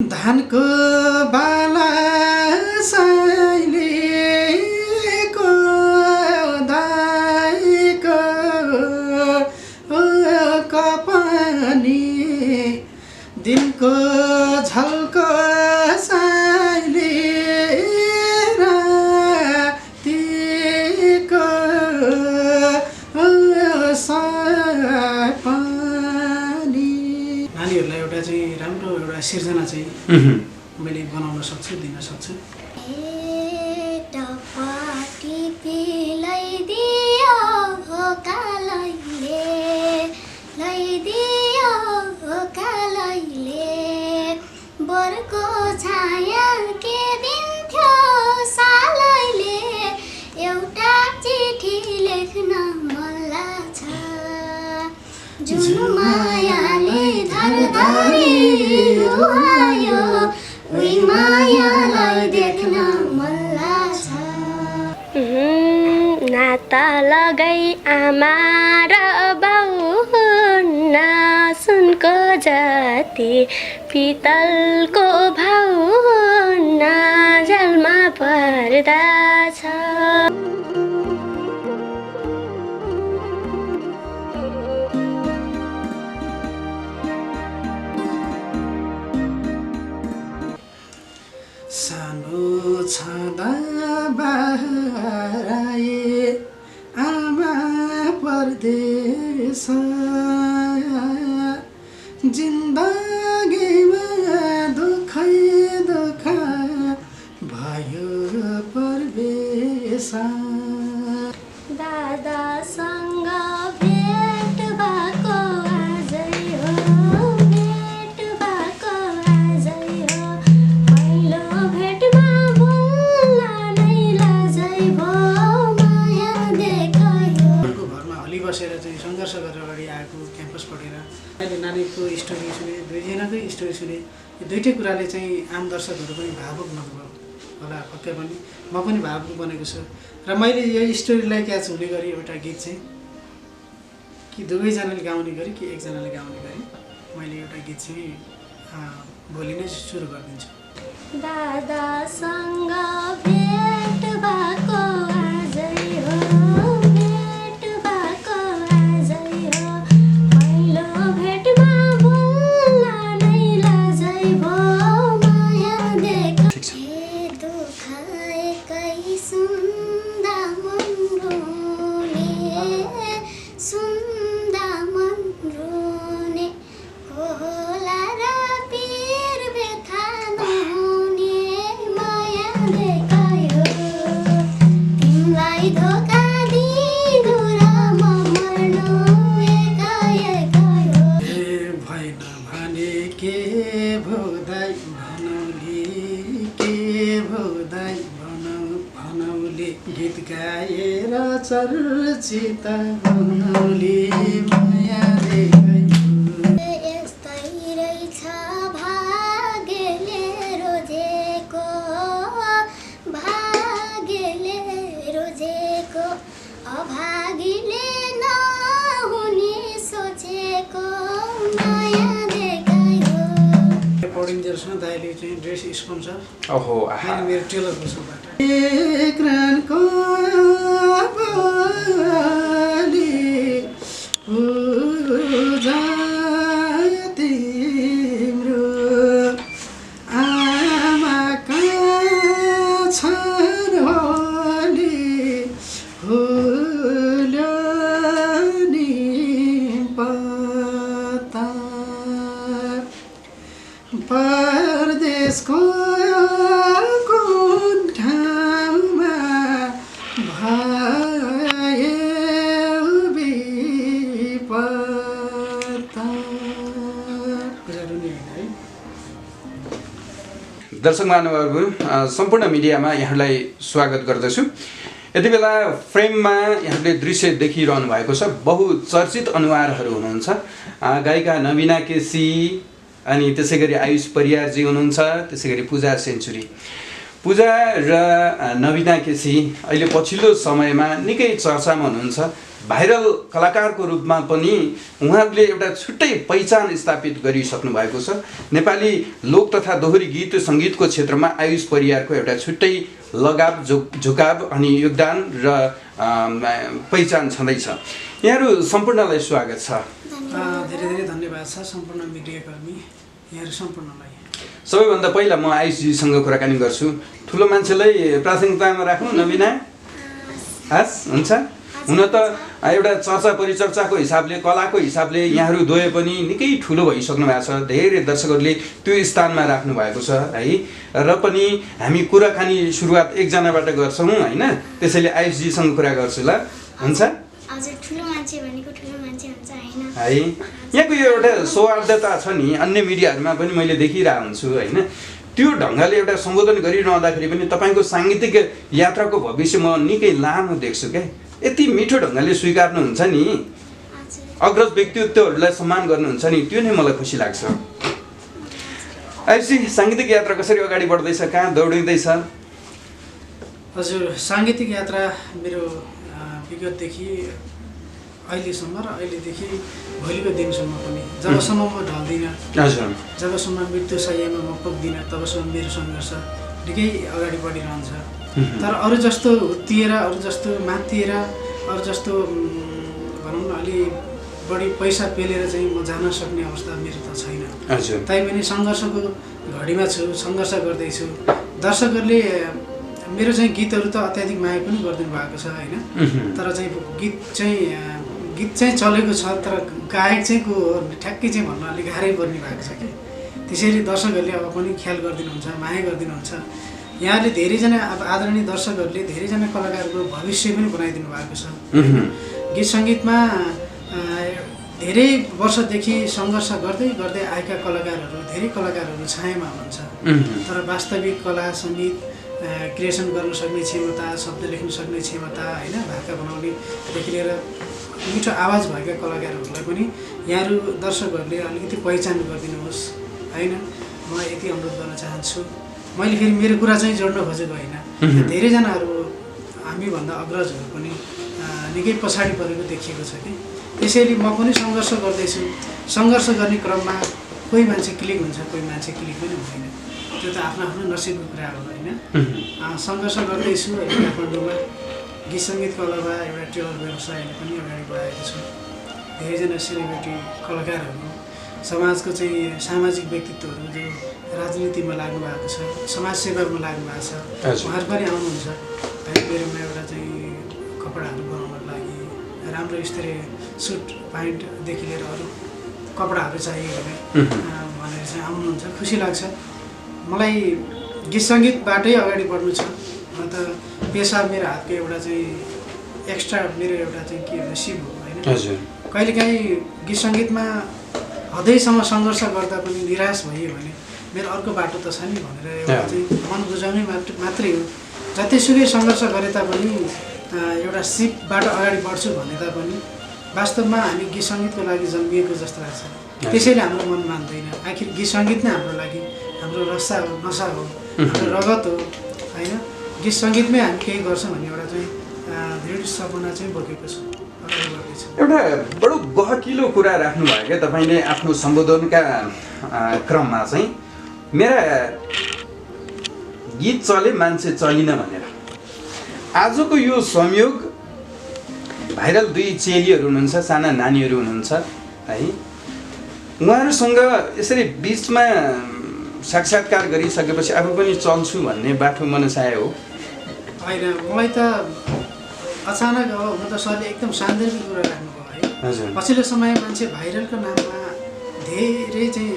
धानको बाला साइलेको दाइको कपानी दिनको झल्को साइले रातिको सपनी। नानीहरूलाई एउटा चाहिँ राम्रो एउटा सिर्जना चाहिँ मैले बनाउन सक्छु, दिन सक्छु। बरको छाया के दिन्थ्यो सालैले, एउटा चिठी लेख्न मलाई छ, जुन मायाले धरधरी रुवायो, उही मायालाई देख्न मलाई छ। नाता लगाई आमा र बाउ सुनको जाति पितलको भाउ नजलमा पर्दछ। सानो छँदा बाराए आमा परदेश, जिन्दगीमा दुखै दुख भयो परवेश। दादासँग भेट भएको आजै हो, भेट भएको आजै हो, पहिलो भेटमा बोल्न नै लाजै भयो, माया देखायो। घरमा हली बसेर चाहिँ सङ्घर्ष गरेर अगाडि आएको, क्याम्पस पढेर अहिले नानीको स्टोरी सुने, दुईजनाकै स्टोरी सुने। यो दुइटै कुराले चाहिँ आम दर्शकहरू पनि भावुक नभयो होला, पक्कै पनि म पनि भावुक बनेको छु। र मैले यो स्टोरीलाई क्याच हुने गरी एउटा गीत चाहिँ कि दुवैजनाले गाउने गरी कि एकजनाले गाउने गरी मैले एउटा गीत चाहिँ भोलि नै सुरु गरिदिन्छु। दादासँग भेट भएको आजै हो, भेट भएको आजै हो, पहिलो भेटमा बोल्न नै लाजै भयो, माया देखायो। दुखाएकै सुन्दा मन रोने, सुन्दा मन रोने, होला र पीर व्यथा नहुने, माया देखायो। तिमीलाई धोका दिनु र म मर्नु एकाएकै हो। भएन भने के भोदाइ भनौली, के भोदाइ भनौली, गीत गाएर चर्चित बनौली, माया देखायो। यस्तै रहेछ भाग्यले रोजेको, भाग्यले रोजेको, अभागीले नहुने सोचेको, माया देखायो। पढिन्जेलसम्म दाइले चाहिँ ड्रेस स्पोन्सर ओहो आहा मेरो टेलरको सुबाट एक्रनको बाली पूजा तिम्रो आमाका छन् होली फुल्यो नि पत्ता। परदेशको कुन ठाउँमा भयो बेपत्ता। दर्शक महानुभावहरू, सम्पूर्ण मिडियामा यहाँलाई स्वागत गर्दछु। यति बेला फ्रेममा यहाँले दृश्य देखिरहनु भएको छ, बहुचर्चित अनुहारहरू हुनुहुन्छ। गायिका नवीना केसी, अनि त्यसै गरी आयुष परियारजी हुनुहुन्छ, त्यसै गरी पूजा सेन्चुरी। पूजा र नवीना केसी अहिले पछिल्लो समयमा निकै चर्चामा हुनुहुन्छ। भाइरल कलाकारको रूपमा पनि उहाँहरूले एउटा छुट्टै पहिचान स्थापित गरिसक्नु भएको छ। नेपाली लोक तथा दोहोरी गीत सङ्गीतको क्षेत्रमा आयुष परियारको एउटा छुट्टै लगाव झुकाव अनि योगदान र पहिचान छँदैछ। यहाँहरू सम्पूर्णलाई स्वागत छ। धेरै धेरै धन्यवाद छ सम्पूर्ण मिडियाकर्मी यहाँहरू सम्पूर्णलाई। सबैभन्दा पहिला म आयुषजीसँग कुराकानी गर्छु। ठुलो मान्छेलाई प्राथमिकतामा राख्नु नबिना हस् हुन्छ। हुन त एउटा चर्चा परिचर्चाको हिसाबले कलाको हिसाबले यहाँहरू द्वय पनि निकै ठुलो भइसक्नु भएको छ। धेरै दर्शकहरूले त्यो स्थानमा राख्नु भएको छ है। र पनि हामी कुराकानी सुरुवात एकजनाबाट गर्छौँ होइन। त्यसैले आयुषजीसँग कुरा गर्छु ल हुन्छ। हजुर ठुलो मान्छे भनेको ठुलो मान्छे हुन्छ हैन है। यहाँको यो एउटा सौहार्दता छ नि अन्य मिडियाहरूमा पनि मैले देखिरहेको हुन्छु होइन। त्यो ढङ्गले एउटा सम्बोधन गरिरहँदाखेरि पनि तपाईँको साङ्गीतिक यात्राको भविष्य म निकै लामो देख्छु क्या। यति मिठो ढङ्गले स्वीकार्नुहुन्छ नि, अग्रज व्यक्तित्वहरूलाई सम्मान गर्नुहुन्छ नि, त्यो नै मलाई खुसी लाग्छ। आयुषजी साङ्गीतिक यात्रा कसरी अगाडि बढ्दैछ, कहाँ दौडिँदैछ? हजुर साङ्गीतिक यात्रा मेरो विगतदेखि अहिलेसम्म र अहिलेदेखि भोलिको दिनसम्म पनि जबसम्म म ढल्दिनँ, जबसम्म मृत्यु शय्यामा म पुग्दिनँ तबसम्म मेरो सङ्घर्ष निकै अगाडि बढिरहन्छ। तर अरू जस्तो उत्तिएर, अरू जस्तो मात्तिएर, अरू जस्तो भनौँ न अलि बढी पैसा पेलेर चाहिँ म जान सक्ने अवस्था मेरो त छैन। तैपनि सङ्घर्षको घडीमा छु, सङ्घर्ष गर्दैछु। दर्शकहरूले मेरो चाहिँ गीतहरू त अत्याधिक माया पनि गरिदिनु भएको छ होइन। तर चाहिँ गीत चाहिँ चलेको छ, तर गायक चाहिँ को ठ्याक्कै चाहिँ भन्न अलिक गाह्रै पर्ने भएको छ कि। त्यसैले दर्शकहरूले अब पनि ख्याल गरिदिनुहुन्छ, माया गरिदिनुहुन्छ। यहाँले धेरैजना अब आदरणीय दर्शकहरूले धेरैजना कलाकारको भविष्य पनि बनाइदिनु भएको छ। गीत सङ्गीतमा धेरै वर्षदेखि सङ्घर्ष गर्दै गर्दै आएका कलाकारहरू, धेरै कलाकारहरू छायामा हुनुहुन्छ। तर वास्तविक कला सङ्गीत क्रिएसन गर्न सक्ने क्षमता, शब्द लेख्न सक्ने क्षमता होइन, भाका बनाउनेदेखि लिएर मिठो आवाज भएका कलाकारहरूलाई पनि यहाँहरू दर्शकहरूले अलिकति पहिचान गरिदिनुहोस् होइन। म यति अनुरोध गर्न चाहन्छु। मैले फेरि मेरो कुरा चाहिँ जोड्न खोजेको होइन। धेरैजनाहरू हामीभन्दा अग्रजहरू पनि निकै पछाडि परेको देखिएको छ कि। त्यसैले म पनि सङ्घर्ष गर्दैछु। सङ्घर्ष गर्ने क्रममा कोही मान्छे क्लिक हुन्छ, कोही मान्छे क्लिक पनि हुँदैन। त्यो त आफ्नो आफ्नो नसिबको कुरा हो होइन। सङ्घर्ष गर्दैछु अहिले काठमाडौँमा। गीत सङ्गीतको अलावा एउटा टेलर व्यवसायले पनि अगाडि बढाएको छु। धेरैजना सेलिब्रेटी कलाकारहरू, समाजको चाहिँ सामाजिक व्यक्तित्वहरू जो राजनीतिमा लाग्नु भएको छ, समाजसेवामा लाग्नु भएको छ, उहाँहरू पनि आउनुहुन्छ है। मेरोमा एउटा चाहिँ कपडाहरू बनाउनको लागि राम्रो स्तरीय सुट प्यान्टदेखि लिएर अरू कपडाहरू चाहियो भने भनेर चाहिँ आउनुहुन्छ। खुसी लाग्छ मलाई। गीत सङ्गीतबाटै अगाडि बढ्नु छ। अन्त पेसा मेरो हातको एउटा चाहिँ एक्स्ट्रा मेरो एउटा चाहिँ के भन्छ सिप हो होइन। कहिलेकाहीँ गीत सङ्गीतमा हदैसम्म सङ्घर्ष गर्दा पनि निराश भयो भने मेरो अर्को बाटो त छ नि भनेर एउटा चाहिँ मन बुझाउने मात्रै हो। जतिसुकै सङ्घर्ष गरे तापनि एउटा सिपबाट अगाडि बढ्छु भने तापनि वास्तवमा हामी गीत सङ्गीतको लागि जन्मिएको जस्तो लाग्छ। त्यसैले हाम्रो मन मान्दैन। आखिर गीत सङ्गीत नै हाम्रो लागि हाम्रो रसा हो, नसा हो, हाम्रो रगत हो होइन। गीत सङ्गीतमै हामी केही गर्छौँ भन्ने एउटा चाहिँ दृढ सपना चाहिँ बोकेको छु। एउटा बडो गहकिलो कुरा राख्नुभयो क्या तपाईँले आफ्नो सम्बोधनका क्रममा चाहिँ। मेरा गीत चले मान्छे चलिन भनेर। आजको यो संयोग भाइरल दुई चेलीहरू हुनुहुन्छ, साना नानीहरू हुनुहुन्छ है। उहाँहरूसँग यसरी बिचमा साक्षात्कार गरिसकेपछि आफू पनि चल्छु भन्ने बाटो मनसाय हो होइन। मलाई त अचानक अब हुन त सरले एकदम सान्दर्भिक कुरा राख्नुभयो है। पछिल्लो समय मान्छे भाइरलको नाममा धेरै चाहिँ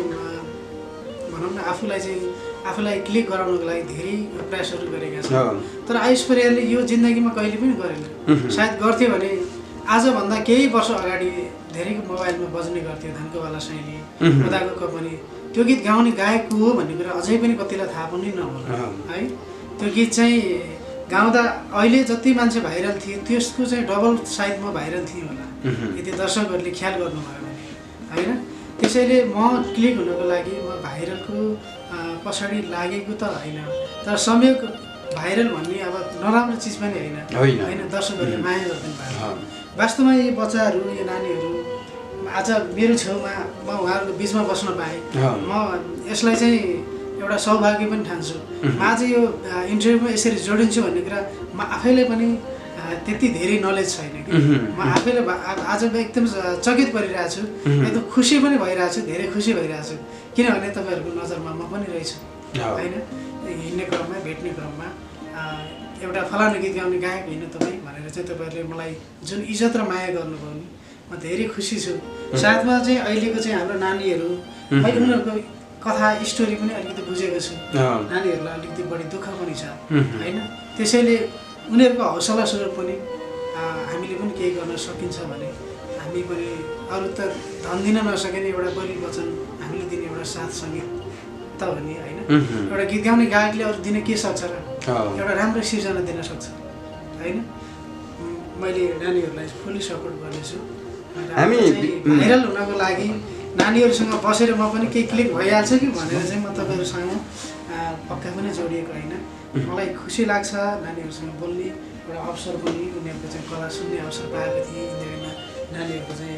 भनौँ न आफूलाई क्लिक गराउनको लागि धेरै प्रयासहरू गरेका छन्। तर आयुष परियारले यो जिन्दगीमा कहिले पनि गरेन। सायद गर्थ्यो भने आजभन्दा केही वर्ष अगाडि धेरैको मोबाइलमा बज्ने गर्थ्यो धनकोवाला शैली, उदाको कपनी। त्यो गीत गाउने गायक को हो भन्ने कुरा अझै पनि कतिलाई थाहा पनि नहोला है। त्यो गीत चाहिँ गाउँदा अहिले जति मान्छे भाइरल थिए त्यसको चाहिँ डबल साइडमा भाइरल थिए होला यदि दर्शकहरूले ख्याल गर्नुभयो भने होइन। त्यसैले म क्लिक हुनको लागि म भाइरलको पछाडि लागेको त होइन। तर संयोग भाइरल भन्ने अब नराम्रो चिज पनि होइन होइन। दर्शकहरूले माया गरिदिनु भएको वास्तवमा यी बच्चाहरू यो नानीहरू आज मेरो छेउमा म उहाँहरूको बिचमा बस्न पाएँ। म यसलाई चाहिँ एउटा सौभाग्य पनि ठान्छु। म आज यो इन्टरभ्यूमा यसरी जोडिन्छु भन्ने कुरा म आफैलाई पनि त्यति धेरै नलेज छैन कि म आफैले आज एकदम चकित परिरहेको छु, एकदम खुसी पनि भइरहेको छु, धेरै खुसी भइरहेको छु। किनभने तपाईँहरूको नजरमा म पनि रहेछु होइन। हिँड्ने क्रममा भेट्ने क्रममा एउटा फलानु गीत गाउने गायक होइन तपाईँ भनेर चाहिँ तपाईँहरूले मलाई जुन इज्जत र माया गर्नुभयो नि म धेरै खुसी छु। साथमा चाहिँ अहिलेको चाहिँ हाम्रो नानीहरू मैले उनीहरूको कथा स्टोरी पनि अलिकति बुझेको छु। नानीहरूलाई अलिकति बढी दुःख पनि छ होइन। त्यसैले उनीहरूको हौसला स्वरूप पनि हामीले पनि केही गर्न सकिन्छ भने हामी पनि अरू त धन दिन नसकेन एउटा बोली वचन हामीले दिने एउटा साथ सङ्गीत त हो नि होइन। एउटा गीत गाउने गायकले अरू दिन के सक्छ र एउटा राम्रो सिर्जना दिन सक्छ होइन। मैले नानीहरूलाई फुल्ली सपोर्ट गर्नेछु। हामी भाइरल हुनको लागि नानीहरूसँग बसेर म पनि केही क्लिक भइहाल्छ कि भनेर चाहिँ म तपाईँहरूसँग पक्का पनि जोडिएको होइन। मलाई खुसी लाग्छ नानीहरूसँग बोल्ने एउटा अवसर पनि उनीहरूको चाहिँ कला सुन्ने अवसर पाएको थिएँ। इन्टरभ्यूमा नानीहरूको चाहिँ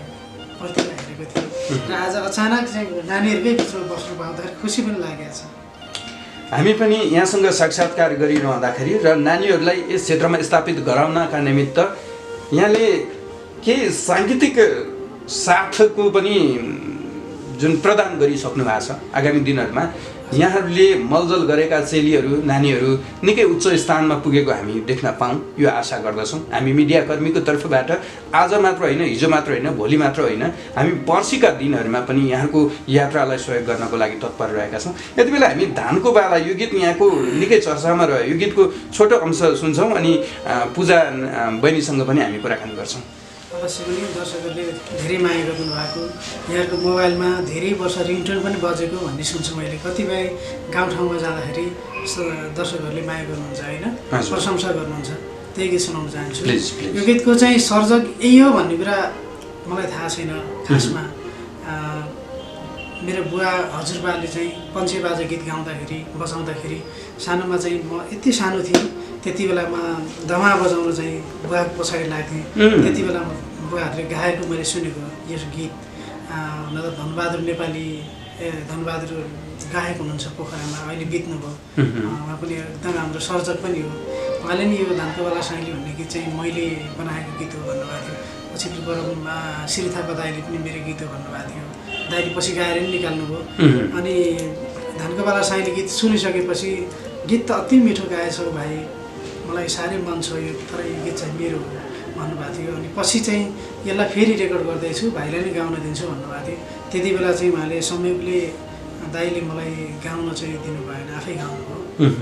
प्रतिभा हेरेको थिएँ र आज अचानक चाहिँ नानीहरूकै बिचमा बस्नु पाउँदाखेरि खुसी पनि लागेको छ। हामी पनि यहाँसँग साक्षात्कार गरिरहँदाखेरि र नानीहरूलाई यस क्षेत्रमा स्थापित गराउनका निमित्त यहाँले केही साङ्गीतिक साथको पनि जुन प्रदान गरिसक्नु भएको छ। आगामी दिनहरूमा यहाँहरूले मलजल गरेका चेलीहरू नानीहरू निकै उच्च स्थानमा पुगेको हामी देख्न पाऊँ यो आशा गर्दछौँ। हामी मिडियाकर्मीको तर्फबाट आज मात्र होइन, हिजो मात्र होइन, भोलि मात्र होइन, हामी पर्सिका दिनहरूमा पनि यहाँको यात्रालाई सहयोग गर्नको लागि तत्पर रहेका छौँ। यति बेला हामी धानको बाला यो गीत यहाँको निकै चर्चामा रह्यो। यो गीतको छोटो अंश सुन्छौँ अनि पूजा बहिनीसँग पनि हामी कुराकानी गर्छौँ। अवश्य पनि दर्शकहरूले धेरै माया गर्नु भएको, यहाँको मोबाइलमा धेरै वर्ष रिङटोन पनि बजेको भन्ने सुन्छु मैले। कतिपय गाउँठाउँमा जाँदाखेरि दर्शकहरूले माया गर्नुहुन्छ होइन, प्रशंसा गर्नुहुन्छ। त्यही गीत सुनाउन चाहन्छु। यो गीतको चाहिँ सर्जक यही हो भन्ने कुरा मलाई थाहा छैन। खासमा मेरो बुवा हजुरबाले चाहिँ पञ्चे बाजा गीत गाउँदाखेरि बजाउँदाखेरि सानोमा चाहिँ म यति सानो थिएँ त्यति बेलामा दमा बजाउन चाहिँ बुवाको पछाडि लाग्थेँ। त्यति बेला बुवाहरूले गाएको मैले सुनेको यो गीत हुन त धनबहादुर नेपाली धनबहादुर गायक हुनुहुन्छ पोखरामा, अहिले बित्नुभयो। उहाँ पनि एकदम हाम्रो सर्जक पनि हो। उहाँले नि यो धानको बाला साइली भन्ने गीत चाहिँ मैले बनाएको गीत हो भन्नुभएको थियो। पछि बरममा श्री थापा दाइले पनि मेरो गीत हो भन्नुभएको थियो। दाइले पछि गाएर नि निकाल्नुभयो। अनि धानको बाला साइली गीत सुनिसकेपछि गीत त अति मिठो गाएछौ भाइ, मलाई साह्रै मन छ यो, तर यो गीत चाहिँ मेरो हो भन्नुभएको थियो। अनि पछि चाहिँ यसलाई फेरि रेकर्ड गर्दैछु, भाइलाई नै गाउन दिन्छु भन्नुभएको थियो। त्यति बेला चाहिँ उहाँले संयोगले दाइले मलाई गाउन चाहिँ दिनु भएन, आफै गाउनुभयो।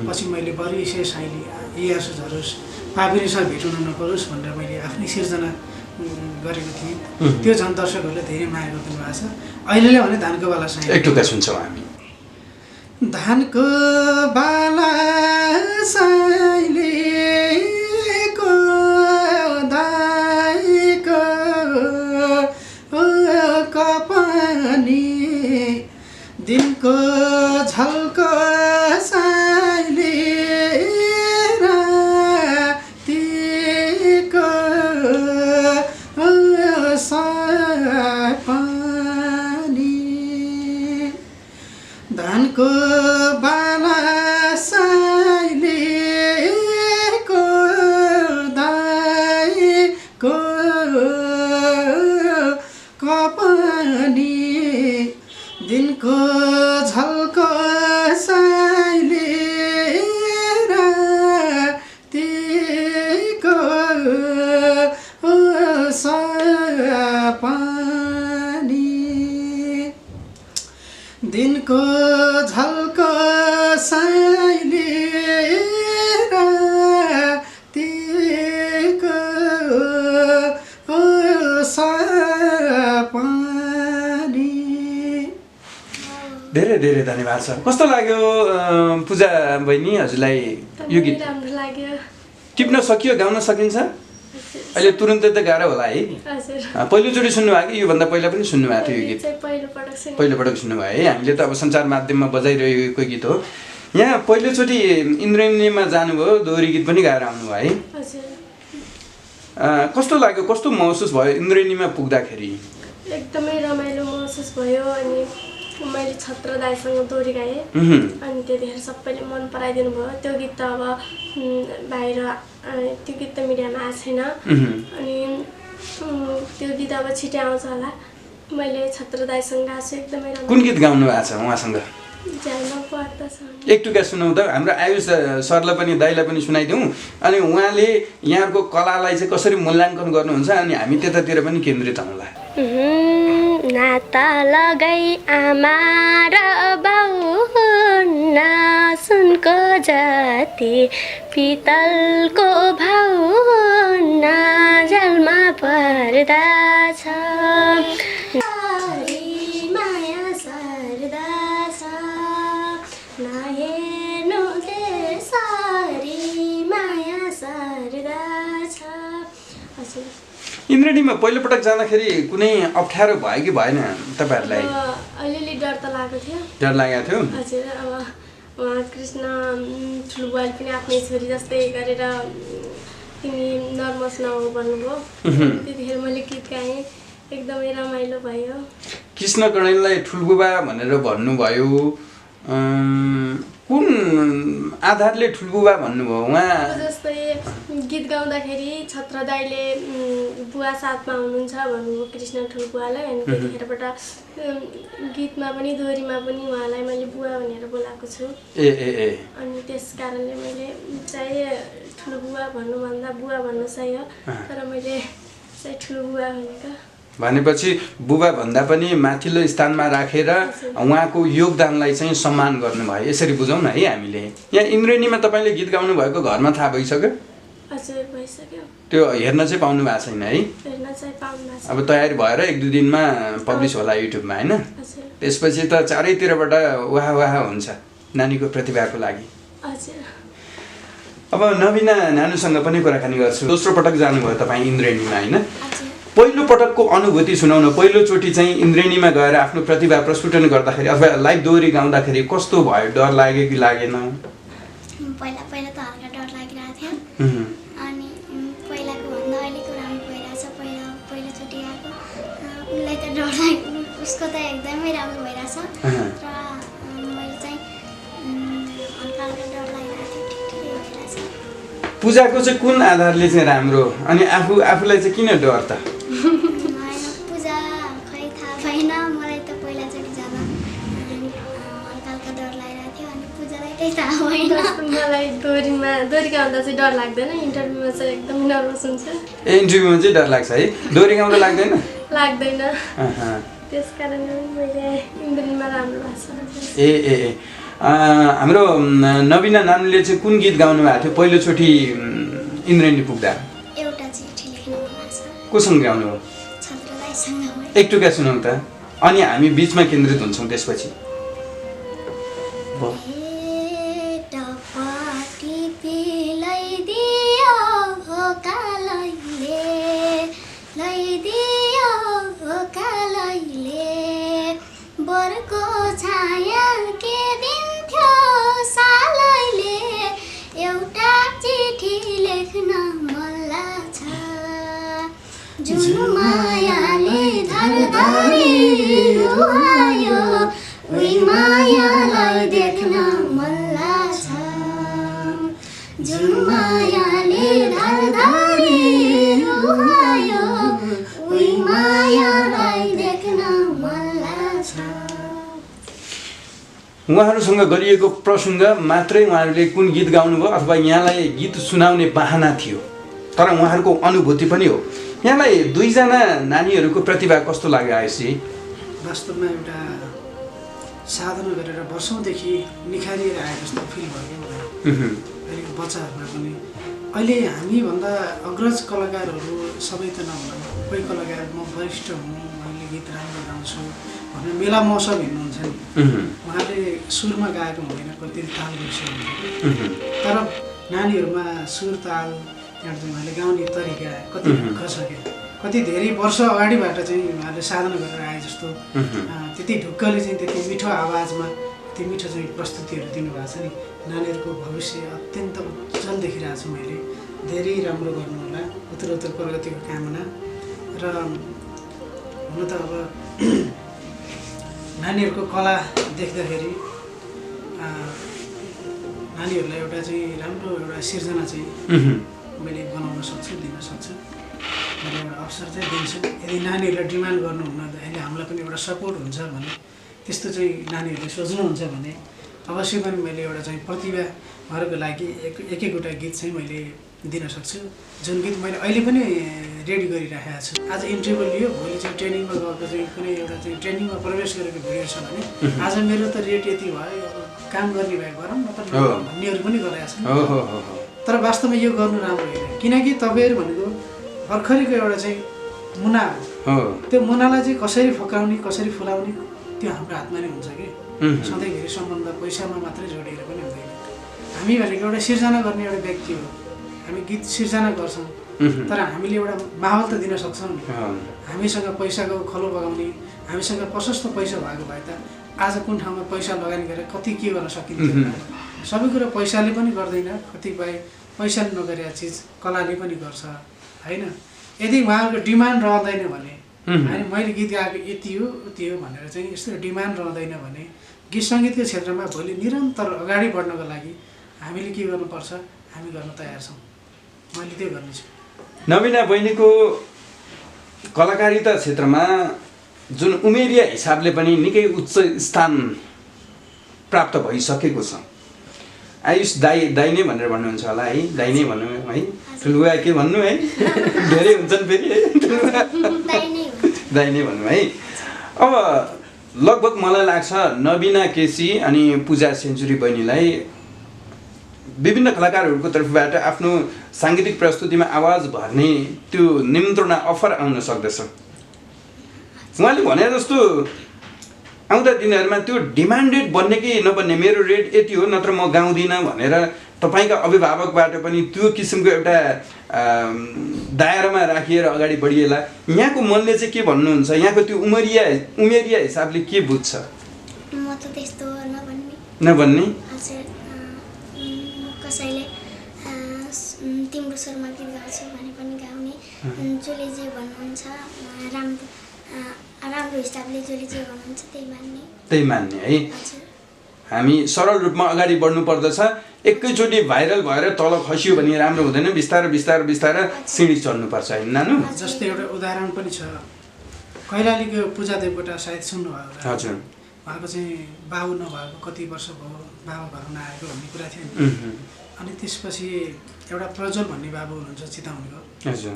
पछि मैले बरु यसै साइली यी झरोस् पापिनीसँग भेट हुन नपरोस् भनेर मैले आफ्नै सिर्जना गरेको थिएँ। त्यो झन् दर्शकहरूले धेरै माया गरिदिनु भएको छ। अहिले भने धानको बाला साइली एक टुक्का सुन्छौँ हामी। धानको बाला साइलीको दाइको कपानी दिनको झल्को साइली रातिको सपनी धानको बाला साइलीको दाइको कपानी दिनको झल्को साइली रातिको सपनी दिनको झल्को साइली रातिको सपनी। धेरै धेरै धन्यवाद छ। कस्तो लाग्यो पूजा बहिनी हजुरलाई यो गीत? राम्रो लाग्यो। टिप्न सकियो, गाउन सकिन्छ? अहिले तुरुन्तै त गाह्रो होला है। पहिलोचोटि सुन्नुभयो कि योभन्दा पहिला पनि सुन्नुभएको थियो यो गीत? पहिलोपटक सुन्नुभयो है। हामीले त अब सञ्चार माध्यममा बजाइरहेको गीत हो। यहाँ पहिलोचोटि इन्द्रेणीमा जानुभयो, दोहोरी गीत पनि गाएर आउनुभयो है। कस्तो लाग्यो, कस्तो महसुस भयो इन्द्रेणीमा पुग्दाखेरि? एकदमै रमाइलो महसुस भयो। अनि मैले छत्र दाइसँग दोहोरी गाएँ अनि त्यतिखेर सबैले मन पराइदिनु भयो। त्यो गीत त अब बाहिर त्यो गीत त मिडियामा आएको छैन अनि त्यो गीत अब छिटै आउँछ होला। मैले छत्र दाइसँग गाएको छु, एकदमै रमाइलो। कुन गीत गाउनु भएको छ उहाँसँग? झ्यालमा पर्दछ। एक टुक्का सुनाउँ त, हाम्रो आयुष सरलाई पनि दाइलाई पनि सुनाइदिउँ। अनि उहाँले यहाँको कलालाई चाहिँ कसरी मूल्याङ्कन गर्नुहुन्छ अनि हामी त्यतातिर पनि केन्द्रित हौँला। नाता लगाई आमा र बाउ न सुनको जाति पितलको भाउ न झ्यालमा पर्दछ। माया सर्दछ नहेर्नु त्यसरी माया सर्दछ। हजुर इन्द्रेणीमा पहिलोपटक जाँदाखेरि कुनै अप्ठ्यारो भयो कि भएन तपाईँहरूलाई? अलिअलि डर त लागेको थियो। डर लागेको थियो? हजुर अब उहाँ कृष्ण ठुलो बुवाले पनि आफ्नै छोरी जस्तै गरेर तिमी नर्भस नहो भन्नुभयो। त्यतिखेर मैले गीत गाएँ, एकदमै रमाइलो भयो। कृष्ण कणेललाई ठुलबुबा भनेर भन्नुभयो, कुन आधारले ठुलबुबा भन्नुभयो उहाँ? जस्तै गीत गाउँदाखेरि छत्र दाइले बुवा साथमा हुनुहुन्छ भन्नुभयो कृष्ण ठुलबुवालाई। अनि त्यतिखेरबाट गीतमा पनि दोहोरीमा पनि उहाँलाई मैले बुवा भनेर बोलाएको छु। अनि त्यस कारणले मैले चाहिँ ठुलो बुवा भन्नुभन्दा बुवा भन्नु सही हो, तर मैले चाहिँ ठुलो बुवा भनेको। भनेपछि बुबा भन्दा पनि माथिल्लो स्थानमा राखेर उहाँको योगदानलाई चाहिँ सम्मान गर्नुभयो, यसरी बुझौँ न है हामीले। यहाँ इन्द्रेणीमा तपाईँले गीत गाउनु भएको घरमा थाहा भइसक्यो? हजुर भइसक्यो। त्यो हेर्न चाहिँ पाउनु भएको छैन है? हेर्न चाहिँ पाउनु भएको छैन। अब तयारी भएर 1-2 दिनमा पब्लिस होला युट्युबमा होइन? त्यसपछि त चारैतिरबाट वाह वाह हुन्छ नानीको प्रतिभाको लागि। हजुर। अब नवीना नानुसँग पनि कुराकानी गर्छु। दोस्रो पटक जानुभयो तपाईँ इन्द्रेणीमा होइन? पहिलो पटकको अनुभूति सुनाउन, पहिलोचोटि चाहिँ इन्द्रेणीमा गएर आफ्नो प्रतिभा प्रस्फुटन गर्दाखेरि अथवा लाइभ दोहोरी गाउँदाखेरि कस्तो भयो? डर लाग्यो कि लागेन? पहिला पहिला त हल्का डर लागिरहेको थियो। अनि पहिलाको भन्दा अहिलेको राम्रो भइरहेछ। पहिलोचोटि आएको उसलाई त डर लाग्यो, उसको त एकदमै राम्रो भइरहेछ। र मैले चाहिँ हल्का हल्का डर लागिरहेको थियो, ठिकै भइरहेछ। पूजाको चाहिँ कुन आधारले चाहिँ राम्रो अनि आफूलाई चाहिँ किन डर त? पूजा खै थाहा भएन, मलाई त पहिलाचोटि जाँदा हल्का हल्का डर लागिरहेको थियो। अनि पूजालाई त्यही थाहा भएन। मलाई दोहोरी गाउँदा चाहिँ डर लाग्दैन, इन्टरभ्यूमा चाहिँ एकदम नर्भस हुन्छ। इन्टरभ्यूमा चाहिँ डर लाग्छ है? दोहोरी गाउँदा लाग्दैन? लाग्दैन। त्यस कारणले मैले इन्द्रेणीमा राम्रो लाग्छ। हाम्रो नवीना नानुले चाहिँ कुन गीत गाउनु भएको थियो पहिलोचोटि इन्द्रेणी पुग्दा? एउटा चिठी लेख्न मन लाग्छ। कोसँग गाउनु हो? छत्र दाइसँग। एक टुक्का सुनाउँ त, अनि हामी बिचमा केन्द्रित हुन्छौँ त्यसपछि। बरको छाया के दिन्थ्यो सालैले, एउटा चिठी लेख्न मन लाग्छ। जुन मायाले धरधरी रुवायो, उही मायालाई देख्न मन लाग्छ। जुन मायाले धरधरी रुवायो, उही मायालाई देख्न मन लाग्छ। उहाँहरूसँग गरिएको प्रसङ्ग मात्रै उहाँहरूले कुन गीत गाउनुभयो अथवा यहाँलाई गीत सुनाउने बाहना थियो, तर उहाँहरूको अनुभूति पनि हो। यहाँलाई दुईजना नानीहरूको प्रतिभा कस्तो लाग्यो आएपछि? वास्तवमा एउटा साधना गरेर वर्षौँदेखि निखारिएर आए जस्तो फिल भयो मलाई। अहिलेको बच्चाहरूमा पनि अहिले हामीभन्दा अग्रज कलाकारहरू सबै त नभनौँ, कोही कलाकार म वरिष्ठ हुँ, मैले गीत राम्रो गाउँछु भनेर मेला महोत्सव हिँड्नुहुन्छ नि, उहाँले सुरमा गाएको हुँदैन, कति ताल गरिसक्नु। तर नानीहरूमा सुर ताल त्यहाँबाट उहाँले गाउने तरिका कति ढुक्क छ क्या, कति धेरै वर्ष अगाडिबाट चाहिँ उहाँले साधना गरेर आए जस्तो। त्यति ढुक्कले चाहिँ त्यति मिठो आवाजमा यति मिठो चाहिँ प्रस्तुतिहरू दिनुभएको छ नि नानीहरूको भविष्य अत्यन्त उज्जवल देखिरहेको छु मैले धेरै राम्रो गर्नु होला उत्तरोत्तर प्रगतिको कामना र हुन त अब नानीहरूको कला देख्दाखेरि नानीहरूलाई एउटा चाहिँ राम्रो एउटा सिर्जना चाहिँ मैले बनाउन सक्छु दिन सक्छु मैले एउटा अवसर चाहिँ दिन्छु यदि नानीहरूले डिमान्ड गर्नुहुन्न अहिले हामीलाई पनि एउटा सपोर्ट हुन्छ भने त्यस्तो चाहिँ नानीहरूले सोच्नुहुन्छ भने अवश्य पनि मैले एउटा चाहिँ प्रतिभाहरूको लागि एक-एकवटा गीत चाहिँ मैले दिन सक्छु जुन गीत मैले अहिले पनि रेडी गरिराखेको छु आज इन्टरभ्यू लियो भोलि चाहिँ ट्रेनिङमा गएको चाहिँ कुनै एउटा चाहिँ ट्रेनिङमा प्रवेश गरेको भिडियो छ भने आज मेरो त रेट यति भयो अब काम गर्ने भए गरौँ न त भन्नेहरू पनि गरिरहेको छ तर वास्तवमा यो गर्नु राम्रो होइन किनकि तपाईँहरू भनेको भर्खरैको एउटा चाहिँ मुना हो त्यो मुनालाई चाहिँ कसरी फकाउने कसरी फुलाउने त्यो हाम्रो हातमा नै हुन्छ कि सधैँभरि सम्बन्ध पैसामा मात्रै जोडिएर पनि हुँदैन हामी भनेको एउटा सिर्जना गर्ने एउटा व्यक्ति हो हामी गीत सिर्जना गर्छौँ तर हामीले एउटा माहौल त दिन सक्छौँ नि हामीसँग पैसाको खलो बगाउने हामीसँग प्रशस्त पैसा भएको भए त आज कुन ठाउँमा पैसा लगानी गरेर कति के गर्न सकिन्छ सबै कुरा पैसाले पनि गर्दैन कतिपय पैसाले नगरेका चिज कलाले पनि गर्छ होइन यदि उहाँहरूको डिमान्ड रहँदैन भने होइन मैले गीत गाएको यति हो उति हो भनेर चाहिँ यस्तो डिमान्ड रहँदैन भने गीत सङ्गीतको क्षेत्रमा भोलि निरन्तर अगाडि बढ्नको लागि हामीले के गर्नुपर्छ हामी गर्न तयार छौँ मैले त्यो गर्नेछु नवीना बहिनीको कलाकारिता क्षेत्रमा जुन उमेरिया हिसाबले पनि निकै उच्च स्थान प्राप्त भइसकेको छ आयुष दाई नै भनेर भन्नुहुन्छ होला है दाई नै भन्नु है ठुलुवा के भन्नु है धेरै हुन्छन् फेरि है दाई नै भन्नु है अब लगभग मलाई लाग्छ नवीना केसी अनि पूजा सेन्चुरी बहिनीलाई विभिन्न कलाकारहरूको तर्फबाट आफ्नो साङ्गीतिक प्रस्तुतिमा आवाज भर्ने त्यो निमन्त्रणा अफर आउन सक्दछ उहाँले भने जस्तो आउँदा दिनहरूमा त्यो डिमान्डेड बन्ने कि नबन्ने मेरो रेट यति हो नत्र म गाउँदिनँ भनेर तपाईँका अभिभावकबाट पनि त्यो किसिमको एउटा दायरामा राखिएर अगाडि बढिएला यहाँको मनले चाहिँ के भन्नुहुन्छ यहाँको त्यो उमेरिया हिसाबले के बुझ्छ म त त्यस्तो नबन्ने कसैले तिम्रो स्वरमा गीत गाउँछु भने पनि गाउने जसले जे भन्नुहुन्छ राम्रो हिसाबले जसले जे भन्नुहुन्छ त्यही मान्ने है हामी सरल रूपमा अगाडि बढ्नु पर्दछ एकैचोटि भाइरल भएर तल खसियो भने राम्रो हुँदैन बिस्तारै सिँढी चढ्नुपर्छ होइन नानु जस्तै एउटा उदाहरण पनि छ कैलालीको पूजा देवकोटा सायद सुन्नुभयो हजुर उहाँको चाहिँ बाबु नभएको कति वर्ष भयो बाबा घर नआएको भन्ने कुरा थियो नि अनि त्यसपछि एउटा प्रज्वल भन्ने बाबु हुनुहुन्छ चिताउनेको हजुर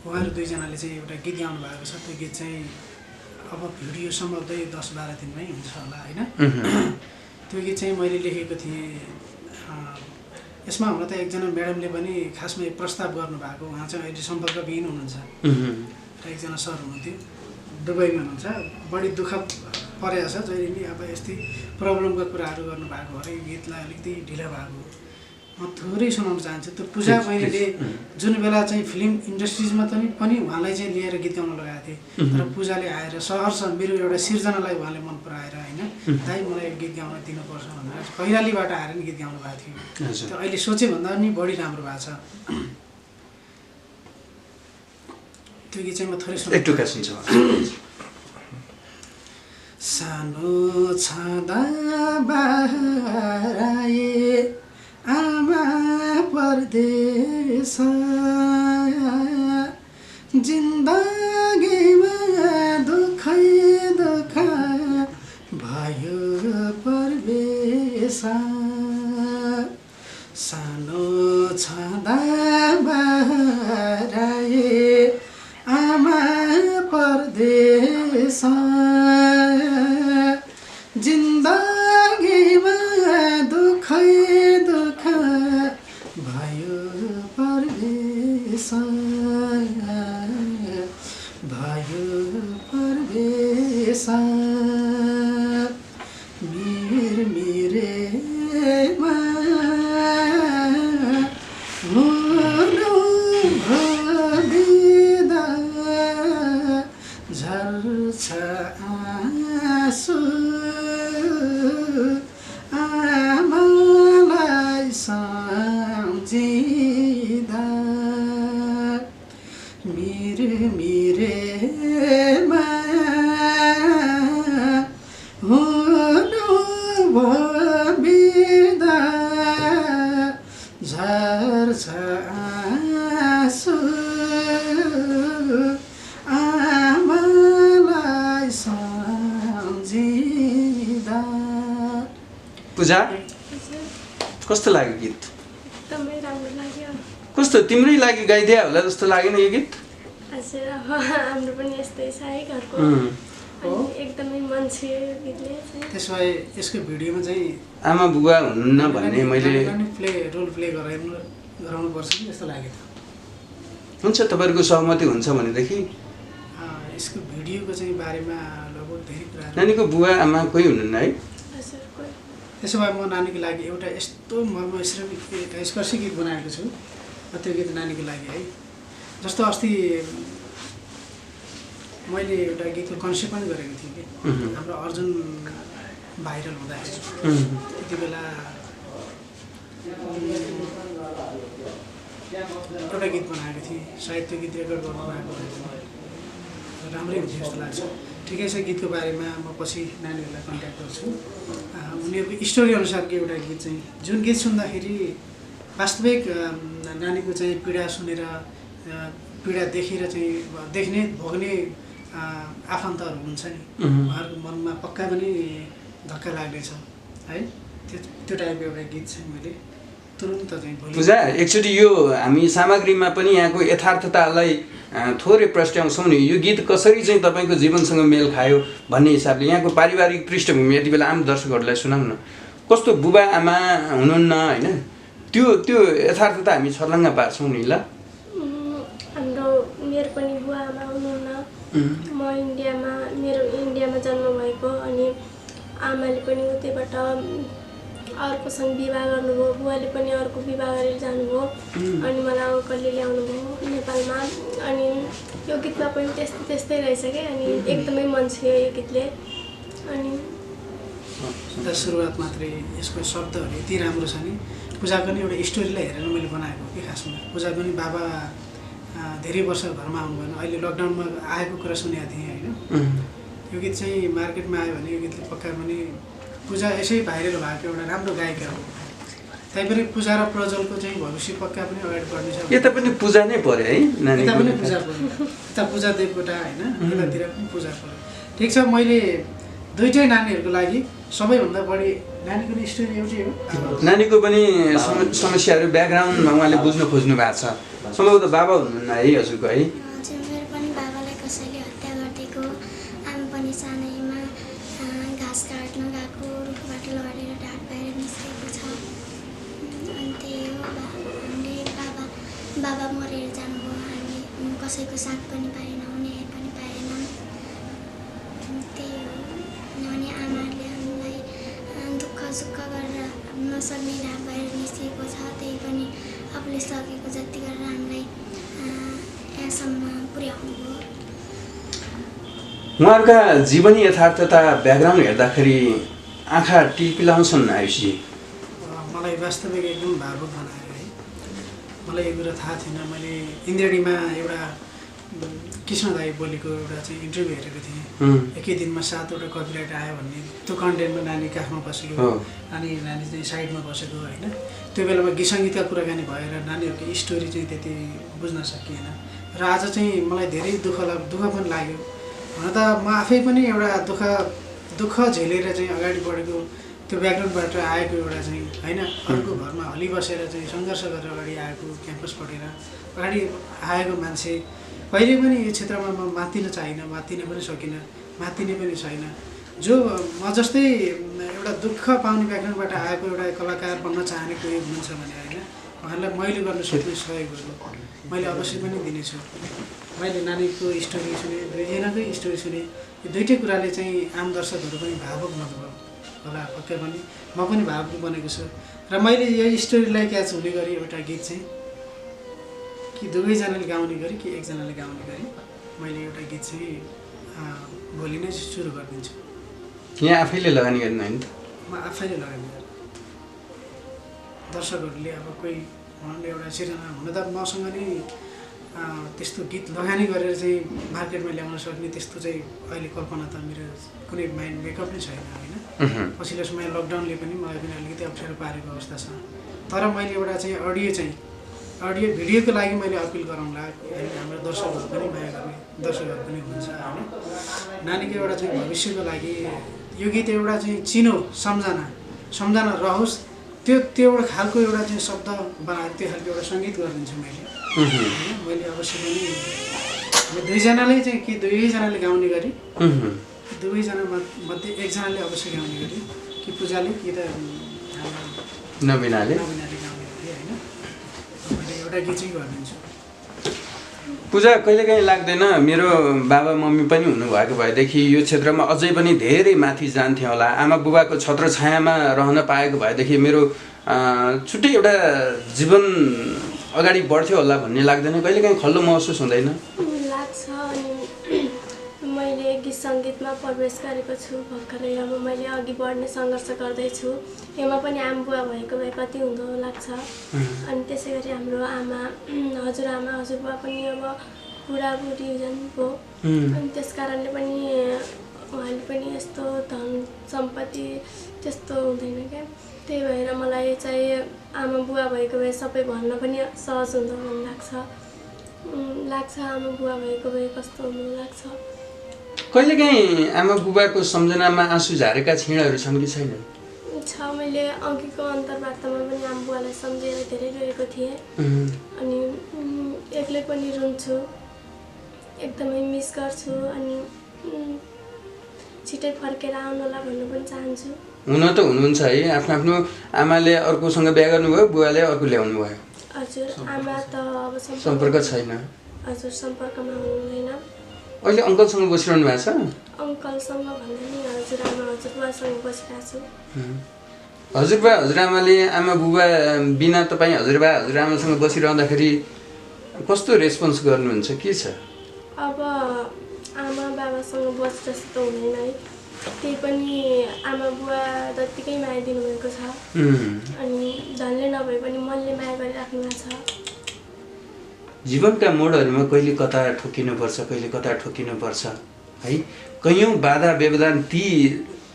उहाँहरू दुईजनाले चाहिँ एउटा गीत गाउनु भएको छ त्यो गीत चाहिँ अब भिडियो सम्भवतै 10-12 दिनमै हुन्छ होला होइन त्यो गीत चाहिँ मैले लेखेको थिएँ यसमा हुन त एकजना म्याडमले पनि खासमा प्रस्ताव गर्नुभएको उहाँ चाहिँ अहिले सम्पर्कविहीन हुनुहुन्छ र एकजना सर हुनुहुन्थ्यो दुबईमा हुनुहुन्छ बढी दुःख परेको छ जहिले नि अब यस्तै प्रब्लमको कुराहरू गर्नुभएको अरे गीतलाई अलिकति ढिला भएको म थोरै सुनाउन चाहन्छु त्यो पूजा बहिनीले जुन बेला चाहिँ फिल्म इन्डस्ट्रिजमा पनि उहाँलाई चाहिँ लिएर गीत गाउन लगाएको थिएँ तर पूजाले आएर सहर्ष मेरो एउटा सिर्जनालाई उहाँले मन पराएर होइन दाइ मलाई गीत गाउन दिनुपर्छ भनेर कैलालीबाट आएर नि गीत गाउनु भएको थियो त्यो अहिले सोचे भन्दा पनि बढी राम्रो भएको छ त्यो गीत चाहिँ म थोरै सुन्छु सानो छँदा बाराए आमा परदेश जिन्दगीमा दुखै दुख भयो परदेश सानो छँदा बाराए आमा परदेश जिन्दगीमा दुखै दुख भयो परदेश मिरेमा दिदा झर्छ आँसु तिमीरेमा हुनु बिदा झर्छ आँसु आमालाई सम्झिँदा। पूजा कस्तो लाग्यो गीत? एकदमै राम्रो लाग्यो। कस्तो तिम्रै लागि गाइदिया होला जस्तो लागेन यो गीत? हजुर हाम्रो पनि यस्तै छ है घरको। अनि एकदमै मन छुयो यो गीतले चाहिँ। त्यसो भए यसको भिडियोमा चाहिँ आमा बुबा हुनुहुन्न भन्ने मैले रोल प्ले गराउनुपर्छ कि जस्तो लाग्यो। हुन्छ तपाईँहरूको सहमति हुन्छ भनेदेखि यसको भिडियोको चाहिँ बारेमा लगभग धेरै कुराहरू। नानीको बुबा आमा कोही हुनुहुन्न है? हजुर कोही। त्यसो भए म नानीको लागि एउटा यस्तो मर्मस्पर्शी गीत बनाएको छु, त्यो गीत नानीको लागि है। जस्तो अस्ति मैले एउटा गीतको कन्सेप्ट पनि गरेको थिएँ कि हाम्रो अर्जुन भाइरल हुँदाखेरि त्यति बेला एउटा गीत बनाएको थिएँ। सायद त्यो गीत रेकर्ड गर्नु भएको राम्रै हुन्छ जस्तो लाग्छ। ठिकै छ, गीतको बारेमा म पछि नानीहरूलाई कन्ट्याक्ट गर्छु। उनीहरूको स्टोरी अनुसारको एउटा गीत चाहिँ, जुन गीत सुन्दाखेरि वास्तविक नानीको चाहिँ पीडा सुनेर पीडा देखेर चाहिँ देख्ने भोग्ने आफन्तहरू हुन्छ नि, उहाँहरूको मनमा पक्का पनि धक्का लाग्नेछ है। त्यो टाइपको एउटा गीत चाहिँ मैले तुरुन्त चाहिँ पूजा एकचोटि यो हामी सामग्रीमा पनि यहाँको यथार्थतालाई थोरै प्रस्ट्याउँछौँ नि। यो गीत कसरी चाहिँ तपाईँको जीवनसँग मेल खायो भन्ने हिसाबले यहाँको पारिवारिक पृष्ठभूमि यति बेला आम दर्शकहरूलाई सुनाउँ न। कस्तो बुबा आमा हुनुहुन्न होइन, त्यो यथार्थता हामी छर्लङ्ग पार्छौँ नि ल। मेरो पनि बुवा आमा हुनुहुन्न। म मेरो इन्डियामा जन्म भएको, अनि आमाले पनि उतैबाट अर्कोसँग विवाह गर्नुभयो, बुवाले पनि अर्को विवाह गरेर जानुभयो, अनि मलाई अङ्कलले ल्याउनु भयो नेपालमा। अनि यो गीतमा पनि त्यस्तै रहेछ क्या, अनि एकदमै मन छुयो यो गीतले। अनि सुरुवात मात्रै यसको शब्दहरू यति राम्रो छ नि। पूजाको नि एउटा स्टोरीलाई हेरेर मैले बनाएको कि खासमा। पूजाको नि बाबा धेरै वर्ष घरमा आउनु भएन, अहिले लकडाउनमा आएको कुरा सुनेको थिएँ होइन। यो गीत चाहिँ मार्केटमा आयो भने यो गीतले पक्का पनि पूजा यसै भाइरल भएको एउटा राम्रो गायिका हो। तैपनि पूजा र प्रज्वलको चाहिँ भविष्य पक्का पनि अगाडि बढ्नेछ। यता पनि पूजा नै पऱ्यो है, यता पनि पूजा पऱ्यो, यता पूजा देवकोटा होइन, यतातिर पनि पूजा पऱ्यो। ठिक छ, मैले दुइटै नानीहरूको लागि सबैभन्दा बढी नानीको नि स्टोरी एउटै हो। नानीको पनि समस्याहरू ब्याकग्राउन्डमा उहाँले बुझ्न खोज्नु भएको छ। सम्भवतः बाबा हुनुहुन्न है हजुरको है? हजुर, मेरो पनि बाबालाई कसैले हत्या गरिदिएको, आमा पनि सानैमा घाँस काट्न गएको रुखबाट लडेर ढाड बाहिर निस्केको छ। अनि त्यही हो, हामीले बाबा मरेर जानुभयो, हामी कसैको साथ पनि पाएनौँ, न्याय पनि पाएनौँ। त्यही हो, अनि आमाहरूले हामीलाई दुःख सुख गरेर नसक्ने ढाड बाहिर निस्किएको छ, त्यही पनि आफूले सकेको जति गरेर हामीलाई यहाँसम्म पुर्याउनु भयो। उहाँहरूका जीवनी यथार्थता ब्याकग्राउन्ड हेर्दाखेरि आँखा टिपिलाउँछन् आयुषजी। मलाई वास्तविक एकदम भावुक बनायो है। मलाई यो कुरा थाहा थिएन। मैले इन्द्रेणीमा एउटा कृष्ण दाई बोलेको एउटा चाहिँ इन्टरभ्यू हेरेको थिएँ। एकै दिनमा 7वटा कपिराइट आयो भन्ने। त्यो कन्टेन्टमा नानी काखमा बसेको, नानी चाहिँ साइडमा बसेको होइन। त्यो बेलामा गीत सङ्गीतका कुराकानी भएर नानीहरूको स्टोरी चाहिँ त्यति बुझ्न सकिएन। र आज चाहिँ मलाई धेरै दुःख पनि लाग्यो। हुन त म आफै पनि एउटा दुःख झेलेर चाहिँ अगाडि बढेको, त्यो ब्याकग्राउन्डबाट आएको एउटा चाहिँ होइन, अर्को घरमा हलिबसेर चाहिँ सङ्घर्ष गरेर अगाडि आएको, क्याम्पस पढेर अगाडि आएको मान्छे। कहिले पनि यो क्षेत्रमा म मात्तिन चाहिनँ, मात्तिन पनि सकिनँ, मात्तिने पनि छैन। जो म जस्तै एउटा दुःख पाउने ब्याकग्राउन्डबाट आएको एउटा कलाकार बन्न चाहने कोही हुनुहुन्छ भने होइन, उहाँहरूलाई मैले गर्न सक्ने सहयोगहरू मैले अवश्य पनि दिनेछु। मैले नानीको स्टोरी सुने, दुईजनाकै स्टोरी सुने। यो दुइटै कुराले चाहिँ आम दर्शकहरू पनि भावुक नभयो होला, पक्कै पनि म पनि भावुक बनेको छु। र मैले यो स्टोरीलाई क्याच हुने गरी एउटा गीत चाहिँ कि दुवैजनाले गाउने गरी कि एकजनाले गाउने गरी मैले एउटा गीत चाहिँ भोलि नै सुरु गरिदिन्छु। यहाँ आफैले लगानी गर्नु होइन त? म आफैले लगानी गर्छु। दर्शकहरूले अब कोही उहाँले एउटा सिर्जना हुन त मसँग नि त्यस्तो गीत लगानी गरेर चाहिँ मार्केटमा ल्याउन सक्ने त्यस्तो चाहिँ अहिले कल्पना त मेरो कुनै माइन्ड मेकअप नै छैन होइन। पछिल्लो समय लकडाउनले पनि मलाई पनि अलिकति अप्ठ्यारो पारेको अवस्था छ। तर मैले एउटा चाहिँ अडियो भिडियोको लागि मैले अपिल गरौँला हाम्रो दर्शकहरू पनि माया गर्ने दर्शकहरू पनि हुन्छ होइन। नानीको एउटा चाहिँ भविष्यको लागि यो गीत एउटा चाहिँ चिनो सम्झना रहोस् त्यो एउटा खालको एउटा चाहिँ शब्द बनाएर त्यो खालको एउटा सङ्गीत गरिदिन्छु मैले होइन। मैले अवश्य पनि दुईजनाले चाहिँ कि दुवैजनाले गाउने गरी दुवैजना मध्ये एकजनाले अवश्य गाउने गरी कि पूजाले कि त नबिनाले गाउने गरी होइन मैले एउटा गीत चाहिँ गरिदिन्छु। पूजा कहिलेकाहीँ लाग्दैन मेरो बाबा मम्मी पनि हुनुभएको भएदेखि यो क्षेत्रमा अझै पनि धेरै माथि जान्थेँ होला, आमा बुबाको छत्र छायामा रहन पाएको भएदेखि मेरो छुट्टै एउटा जीवन अगाडि बढ्थ्यो होला भन्ने लाग्दैन? कहिलेकाहीँ खल्लो महसुस हुँदैन? लाग्छ। अनि मैले गीत सङ्गीतमा प्रवेश गरेको छु भर्खरै। अब मैले अघि बढ्ने सङ्घर्ष गर्दैछु। यसमा पनि आमा बुवा भएको भए कति हुँदो लाग्छ। अनि त्यसै गरी हाम्रो आमा हजुरबुवा पनि अब बुढाबुढी हुनुभयो। अनि त्यस कारणले पनि उहाँले पनि यस्तो धन सम्पत्ति त्यस्तो हुँदैन क्या। त्यही भएर मलाई चाहिँ आमा बुवा भएको भए सबै भन्न पनि सहज हुँदो भन्ने लाग्छ। आमा बुवा भएको भए कस्तो हुँदो लाग्छ। कहिलेकाहीँ आमा बुबाको सम्झनामा आँसु झारेका क्षणहरू छन् कि छैनन्? छ। मैले अघिको अन्तर्वार्तामा पनि आमा बुवालाई सम्झेर धेरै रोएको थिएँ। अनि एक्लै पनि रुन्छु, एकदमै मिस गर्छु। अनि छिटै फर्केर आउनलाई भन्नु पनि चाहन्छु। हुन त हुनुहुन्छ है, आफ्नो आमाले अर्कोसँग बिहा गर्नुभयो, बुवाले अर्को ल्याउनु भयो। हजुर, आमा त अब सम्पर्क छैन। हजुर, सम्पर्कमा हुनुहुँदैन। अहिले अङ्कलसँग बसिरहनु भएको छ? अङ्कलसँग भन्दा नि हजुरआमा हजुरबुवासँग बसिरहेको छु। हजुरबा हजुरआमाले आमा बुबा बिना तपाईँ हजुरबा हजुरआमासँग बसिरहँदाखेरि कस्तो रेस्पोन्स गर्नुहुन्छ? के छ? अब आमा बाबासँग बस जस्तो त हुँदैन है। त्यही पनि आमा बुवा जत्तिकै माया दिनुभएको छ। अनि धनले नभए पनि मनले माया गरिराख्नु भएको छ। जीवनका मोडहरूमा कहिले कता ठोकिनुपर्छ, कहिले कता ठोकिनुपर्छ है। कैयौँ बाधा व्यवधान ती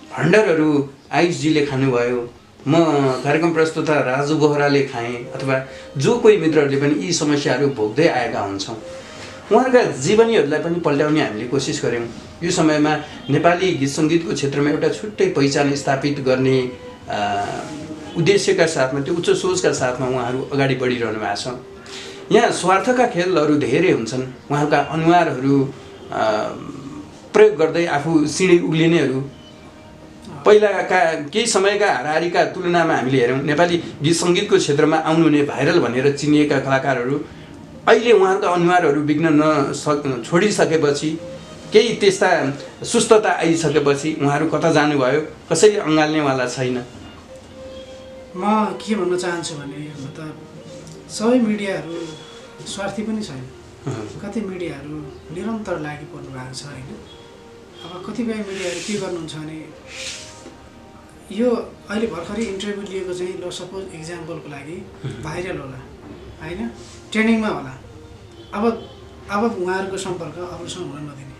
भण्डारहरू आयुषजीले खानुभयो, म कार्यक्रम प्रस्तुता राजु बोहराले खाएँ, अथवा जो कोही मित्रहरूले पनि यी समस्याहरू भोग्दै आएका हुन्छौँ। उहाँहरूका जीवनीहरूलाई पनि पल्ट्याउने हामीले कोसिस गऱ्यौँ। यो समयमा नेपाली गीत सङ्गीतको क्षेत्रमा एउटा छुट्टै पहिचान स्थापित गर्ने उद्देश्यका साथमा, त्यो उच्च सोचका साथमा उहाँहरू अगाडि बढिरहनु भएको छ। यहाँ स्वार्थका खेलहरू धेरै हुन्छन्। उहाँहरूका अनुहारहरू प्रयोग गर्दै आफू सिँढी उक्लिनेहरू पहिलाका केही समयका हाराहारीका तुलनामा हामीले हेऱ्यौँ, नेपाली गीत सङ्गीतको क्षेत्रमा आउनुहुने भाइरल भनेर चिनिएका कलाकारहरू अहिले उहाँहरूका अनुहारहरू बिग्न छोडिसकेपछि, केही त्यस्ता सुस्तता आइसकेपछि उहाँहरू कता जानुभयो, कसैले अँगाल्नेवाला छैन। म के भन्न चाहन्छु भने त सबै मिडियाहरू स्वार्थी पनि छैन। कति मिडियाहरू निरन्तर लागि पर्नु भएको छ होइन। अब कतिपय मिडियाहरू के गर्नुहुन्छ भने यो अहिले भर्खरै इन्टरभ्यू लिएको चाहिँ ल सपोज इक्जाम्पलको लागि भाइरल होला होइन, ट्रेनिङमा होला, अब उहाँहरूको सम्पर्क अरूसँग हुन नदिने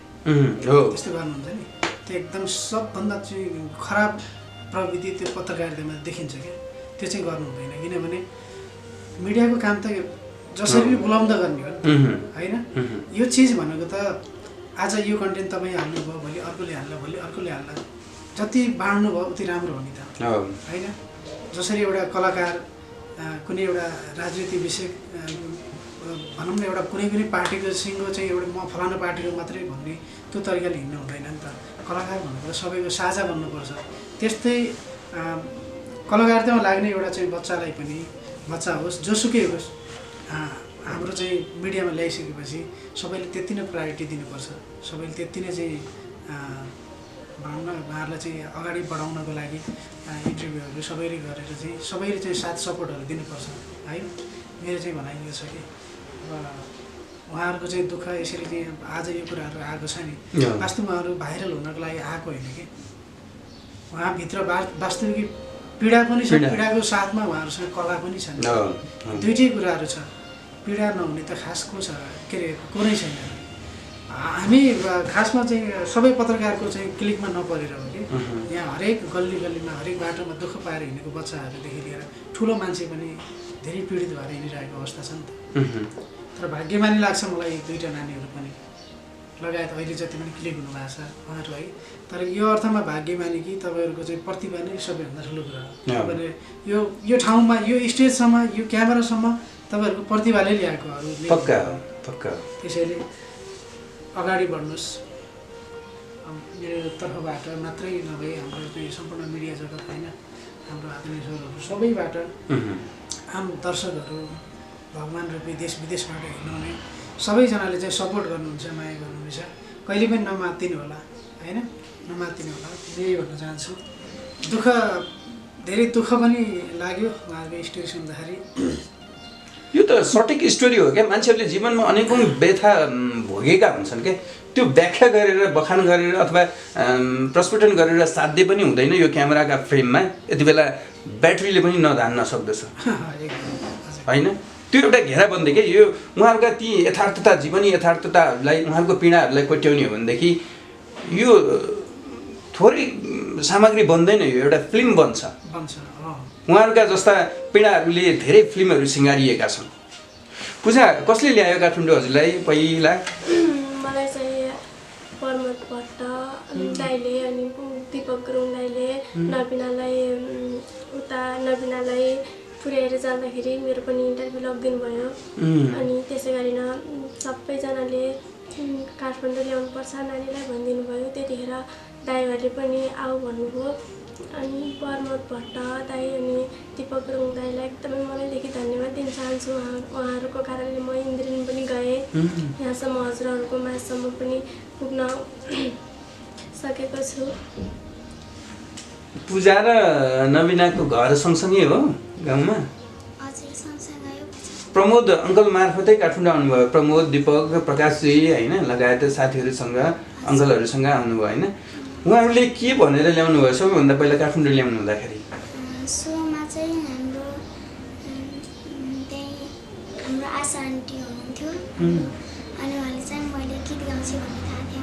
त्यस्तो गर्नुहुन्छ नि। त्यो एकदम सबभन्दा चाहिँ खराब प्रविधि त्यो पत्रकारितामा देखिन्छ क्या। त्यो चाहिँ गर्नु हुँदैन, किनभने मिडियाको काम त जसरी उपलब्ध गर्ने हो होइन। यो चिज भनेको त आज यो कन्टेन्ट तपाईँ हाल्नुभयो, भोलि अर्कोले हाल्ला, भोलि अर्कोले हाल्ला, जति बाँड्नु भयो उति राम्रो हो नि त होइन। जसरी एउटा कलाकार कुनै एउटा राजनीति विषय भनौँ न, एउटा कुनै पार्टीको सिङ्गो चाहिँ एउटा म फलानु पार्टीको मात्रै भन्ने त्यो तरिकाले हिँड्नु हुँदैन नि त। कलाकार भनेको सबैको साझा भन्नुपर्छ। त्यस्तै कलाकारितामा लाग्ने एउटा चाहिँ बच्चालाई पनि, बच्चा होस् जोसुकै होस्, हाम्रो चाहिँ मिडियामा ल्याइसकेपछि सबैले त्यति नै प्रायोरिटी दिनुपर्छ। सबैले त्यति नै चाहिँ भनौँ न उहाँहरूलाई चाहिँ अगाडि बढाउनको लागि इन्टरभ्यूहरू सबैले गरेर चाहिँ सबैले चाहिँ साथ सपोर्टहरू दिनुपर्छ है। मेरो चाहिँ भनाइ यो छ कि अब उहाँहरूको चाहिँ दुःख यसरी चाहिँ आज यो कुराहरू आएको छ नि, वास्तवमा उहाँहरू भाइरल हुनको लागि आएको होइन कि। उहाँभित्र वास्तविक पीडा पनि छ, पीडाको साथमा उहाँहरूसँग कला पनि छन्। दुईटै कुराहरू छ। पीडा नहुने त खास को छ के अरे को नै छैन। हामी खासमा चाहिँ सबै पत्रकारको चाहिँ क्लिकमा नपरेर हो कि यहाँ हरेक गल्ली गल्लीमा हरेक बाटोमा दुःख पाएर हिँडेको बच्चाहरूदेखि लिएर ठुलो मान्छे पनि धेरै पीडित भएर हिँडिरहेको अवस्था छ नि त। तर भाग्यमानी लाग्छ मलाई 2टा नानीहरू पनि लगायत अहिले जति पनि क्लिक हुनुभएको छ उहाँहरू है। तर यो अर्थमा भाग्यमानी कि तपाईँहरूको चाहिँ प्रतिभा नै सबैभन्दा ठुलो कुरा हो। तपाईँले यो ठाउँमा यो स्टेजसम्म यो क्यामेरासम्म तपाईँहरूको प्रतिभाले ल्याएकोहरू पक्का पक्का। त्यसैले अगाडि बढ्नुहोस्। मेरो तर्फबाट मात्रै नभए हाम्रो चाहिँ सम्पूर्ण मिडिया जगत होइन हाम्रो आदरणीय सरहरू सबैबाट आम दर्शकहरू भगवान रूपी देश विदेशबाट हेर्नुहुने सबैजनाले चाहिँ सपोर्ट गर्नुहुन्छ माया गर्नुहुन्छ। कहिले पनि नमात्तिनु होला होइन नमात्तिनु होला यही भन्न चाहन्छु। धेरै दुःख पनि लाग्यो उहाँहरूको स्टोरी सुन्दाखेरि। यो त सटिक स्टोरी हो क्या। मान्छेहरूले जीवनमा अनेकौँ व्यथा भोगेका हुन्छन् क्या। त्यो व्याख्या गरेर बखान गरेर अथवा प्रस्फुटन गरेर साध्य पनि हुँदैन यो क्यामेराका फ्रेममा। यति बेला ब्याट्रीले पनि नधान्न सक्दछ होइन। त्यो एउटा घेराबन्दी क्या यो उहाँहरूका ती यथार्थता जीवनी यथार्थताहरूलाई उहाँहरूको पीडाहरूलाई कोट्याउने हो भनेदेखि यो थोरै सामग्री बन्दैन, यो एउटा फिल्म बन्छ। उहाँहरूका जस्ता पीडाहरूले धेरै फिल्महरू सिँगारिएका छन्। पूजा कसले ल्यायो काठमाडौँ हजुरलाई पहिला? मलाई चाहिँ प्रमोद भट्ट दाइले अनि दीपक गुरुङ दाइले नबिनालाई पुर्याएर जाँदाखेरि मेरो पनि इन्टरभ्यू लगिदिनु भयो। अनि त्यसै गरिन सबैजनाले काठमाडौँ ल्याउनुपर्छ नानीलाई भनिदिनु भयो। त्यतिखेर दाइहरूले पनि आऊ भन्नुभयो। अनि प्रमोद भट्ट दाई अनि दीपक गुरुङ दाईलाई एकदमै मनैदेखि धन्यवाद दिन चाहन्छु। उहाँहरूको कारणले म इन्द्रिन पनि गएँ, यहाँसम्म हजुरहरूको माझसम्म पनि पुग्न सकेको छु। पूजा र नबिनाको घर सँगसँगै हो गाउँमा? हजुर सँगसँगै हो। प्रमोद अङ्कल मार्फतै काठमाडौँ आउनुभयो? प्रमोद दीपक प्रकाशजी होइन लगायत साथीहरूसँग अङ्कलहरूसँग आउनुभयो होइन? उहाँहरूले के भनेर ल्याउनु भयो सबैभन्दा पहिला काठमाडौँ ल्याउनु हुँदाखेरि? सोमा चाहिँ हाम्रो आशा आन्टी हुनुहुन्थ्यो अनि उहाँले चाहिँ मैले गीत गाउँछु भन्ने थाहा थियो।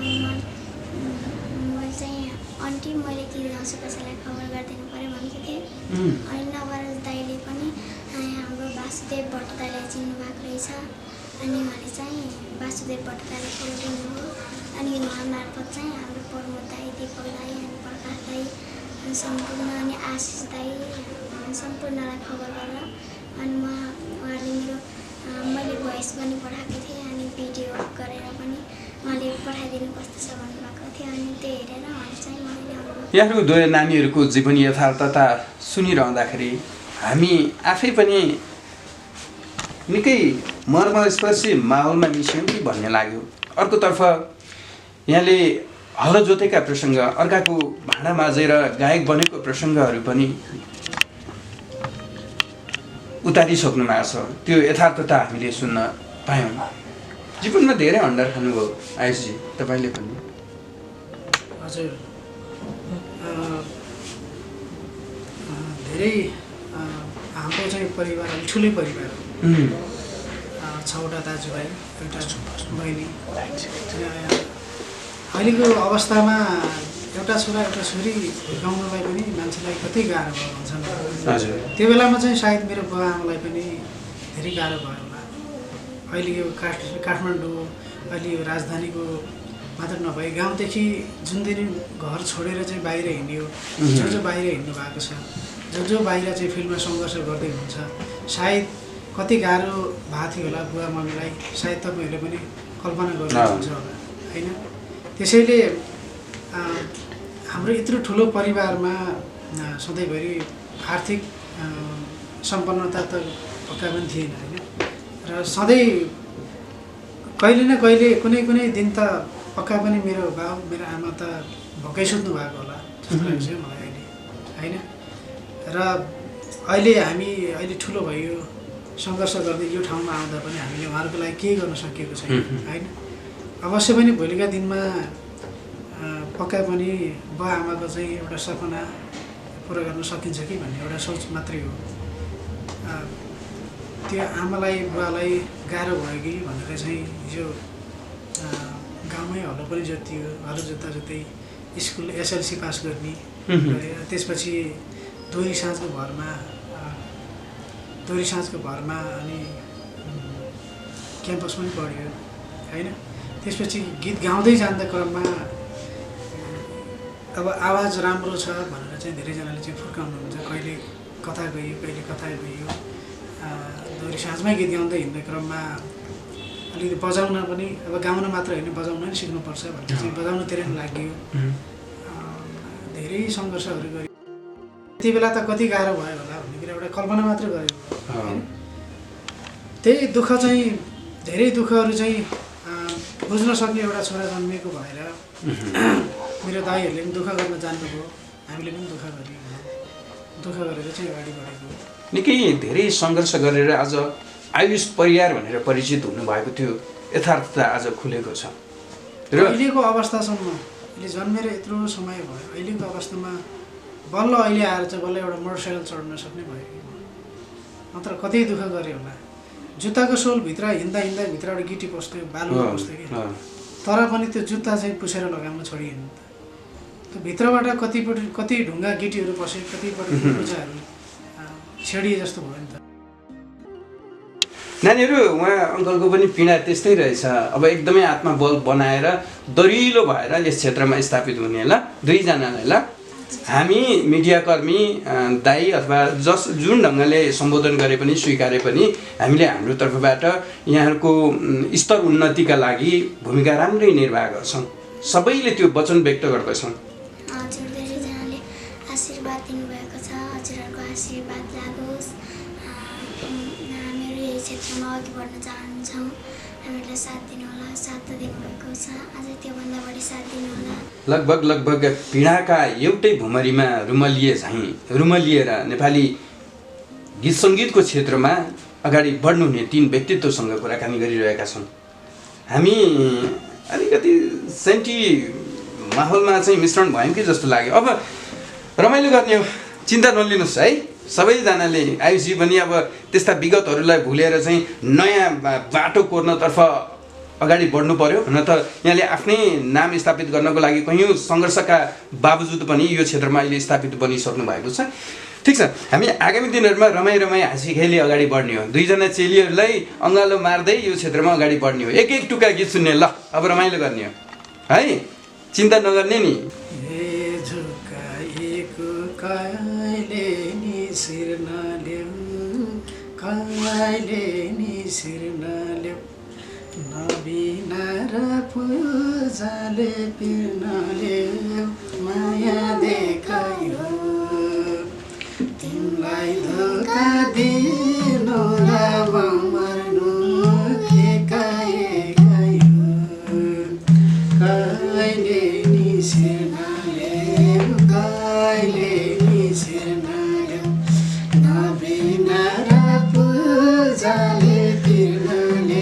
मैले चाहिँ आन्टी मैले गीत गाउँछु कसैलाई खबर गरिदिनु पऱ्यो भनेको थिएँ। अनि नवराज दाइले पनि हाम्रो वासुदेव भट्ट दाइलाई चिन्नु भएको रहेछ। अनि उहाँले चाहिँ वासुदेव भट्ट दाइलाई खबर दिनुभयो। अनि उहाँ मार्फत चाहिँ हाम्रो प्रमोद दाई दीपक दाई अनि प्रकाश दाई अनि सम्पूर्ण अनि आशिष दाई सम्पूर्णलाई खबर गरेर अनि उहाँले मैले भोइस पनि पठाएको थिएँ अनि भिडियो गरेर पनि उहाँले पठाइदिनु कस्तो छ भन्नुभएको थियो। अनि त्यो हेरेर उहाँले चाहिँ मलाई ल्याउनुभयो। यहाँहरू दुवै नानीहरूको जीवनी यथार्थता सुनिरहँदाखेरि हामी आफै पनि निकै मर्मस्पर्शी माहौलमा मिस्यौँ कि भन्ने लाग्यो। अर्कोतर्फ यहाँले हल जोतेका प्रसङ्ग, अर्काको भाँडा माझेर गायक बनेको प्रसङ्गहरू पनि उतारिसक्नु भएको छ। त्यो यथार्थता हामीले सुन्न पायौँ। जीवनमा धेरै हन्डर खानुभयो आयुषजी तपाईँले पनि? हजुर धेरै हाम्रो चाहिँ परिवार अलिक ठुलै परिवार हो। 6वटा दाजुभाइ, एउटा बहिनी। अहिलेको अवस्थामा एउटा छोरा एउटा छोरी हुर्काउनलाई पनि मान्छेलाई कति गाह्रो भयो भन्छन्। त्यो बेलामा चाहिँ सायद मेरो बुवा आमालाई पनि धेरै गाह्रो भयो होला। अहिले यो काठमाडौँ अहिले यो राजधानीको मात्र नभए गाउँदेखि जुन दिन घर छोडेर चाहिँ बाहिर हिँड्यो, जो बाहिर हिँड्नु भएको छ, जो बाहिर चाहिँ फिल्डमा सङ्घर्ष गर्दै हुन्छ, सायद कति गाह्रो भएको थियो होला बुवा मम्मीलाई। सायद तपाईँहरूले पनि कल्पना गर्नुहुन्छ होला होइन? त्यसैले हाम्रो यत्रो ठुलो परिवारमा सधैँभरि आर्थिक सम्पन्नता त पक्का पनि थिएन होइन? र सधैँ कहिले न कहिले कुनै दिन त पक्का पनि मेरो बाउ मेरो आमा त भोकै सुत्नु भएको होला जस्तो लाग्छ मलाई अहिले होइन? र अहिले ठुलो भयो सङ्घर्ष गर्दै यो ठाउँमा आउँदा पनि हामीले उहाँहरूको लागि केही गर्न सकेको छैन होइन? अवश्य पनि भोलिका दिनमा पक्का पनि बुवा आमाको चाहिँ एउटा सपना पुरा गर्न सकिन्छ कि भन्ने एउटा सोच मात्रै हो। त्यो आमालाई बुवालाई गाह्रो भयो कि भनेर चाहिँ हिजो गाउँमै हलो पनि जोतियो, हलो जोत्दा जोत्दै स्कुल एसएलसी पास गर्ने गरेर त्यसपछि दोहोरी साँझको भरमा अनि क्याम्पस पनि पढ्यो होइन। त्यसपछि गीत गाउँदै जाँदा क्रममा अब आवाज राम्रो छ भनेर चाहिँ धेरैजनाले चाहिँ फुर्काउनुहुन्छ, कहिले कथा गयो कहिले कथा गयो। दोहोरी साँझमै गीत गाउँदै हिँड्ने क्रममा अलिकति बजाउन पनि अब गाउन मात्र होइन बजाउन पनि सिक्नुपर्छ भनेर चाहिँ बजाउनुतिर पनि लाग्यो। धेरै सङ्घर्षहरू गऱ्यो। त्यति बेला त कति गाह्रो भयो होला भन्ने कुरा एउटा कल्पना मात्र गरेको होइन। त्यही दुःख चाहिँ धेरै दुःखहरू चाहिँ बुझ्न सक्ने एउटा छोरा जन्मिएको भएर मेरो दाइहरूले पनि दुःख गर्न जान्नुभयो, हामीले पनि दुःख गऱ्यौँ, दुःख गरेर चाहिँ अगाडि बढेको। निकै धेरै सङ्घर्ष गरेर आज आयुष परियार भनेर परिचित हुनुभएको थियो, यथार्थता आज खुलेको छ र अहिलेको अवस्थासम्म अहिले जन्मेर यत्रो समय भयो, अहिलेको अवस्थामा बल्ल अहिले आएर चाहिँ बल्ल एउटा मोटरसाइकल चढ्न सक्ने भयो कि नत्र कति दुःख गऱ्यो होला। जुत्ताको सोलभित्र हिँड्दा भित्रबाट गिटी पस्थ्यो, बालुवा पस्थ्यो कि तर पनि त्यो जुत्ता चाहिँ पुछेर लगाउन छोडिएन। त्यो भित्रबाट कति ढुङ्गा गिटीहरू पस्यो, कतिपल्ट पूजाहरू छेडिए जस्तो भयो नि त। नानीहरू उहाँ अङ्कलको पनि पीडा त्यस्तै रहेछ। अब एकदमै आत्मबल बनाएर दरिलो भएर यस क्षेत्रमा स्थापित हुने ल दुईजनालाई ल हामी मिडियाकर्मी दाई अथवा जुन ढङ्गले सम्बोधन गरे पनि स्वीकारे पनि हामीले हाम्रो तर्फबाट यहाँहरूको स्तर उन्नतिका लागि भूमिका राम्रै निर्वाह गर्छौँ, सबैले त्यो वचन व्यक्त गर्दछौँ। हजुर धेरैजनाले आशीर्वाद दिनुभएको छ, हजुरहरूको आशीर्वाद लागोस्। हामीहरू यही क्षेत्रमा अघि बढ्न चाहन्छौँ, हामीहरूलाई साथ दिनुहोला। साथ त दिनुभएको छ, अझै त्योभन्दा बढी साथ दिनुहोला। लगभग पीडाका एउटै भुमरीमा रुमलिएर नेपाली गीत सङ्गीतको क्षेत्रमा अगाडि बढ्नुहुने तीन व्यक्तित्वसँग कुराकानी गरिरहेका छौँ। हामी अलिकति सेन्टी माहौलमा चाहिँ मिश्रण भयौँ कि जस्तो लाग्यो। अब रमाइलो गर्ने हो, चिन्ता नलिनुहोस् है। सबैजनाले आयुषजी पनि अब त्यस्ता विगतहरूलाई भुलेर चाहिँ नयाँ बाटो कोर्नतर्फ अगाडि बढ्नु पर्यो, न त यहाँले आफ्नै नाम स्थापित गर्नको लागि कयौँ सङ्घर्षका बावजुद पनि यो क्षेत्रमा अहिले स्थापित बनिसक्नु भएको छ। ठिक छ, हामी आगामी दिनहरूमा रमाई हाँसी खेली अगाडि बढ्ने हो। दुईजना चेलीहरूलाई अँगालो मार्दै यो क्षेत्रमा अगाडि बढ्ने हो। एक टुक्का गीत सुन्ने ल, अब रमाइलो गर्ने हो है, चिन्ता नगर्ने नि। नबिना र पूजाले पिर्नाले माया देखायो, तिमीलाई धोका दिनु र मर्नु एकाएकायो, कहिले निसिर्नाले कहिले निसिर्नाले नबिना र पूजाले पिर्नाले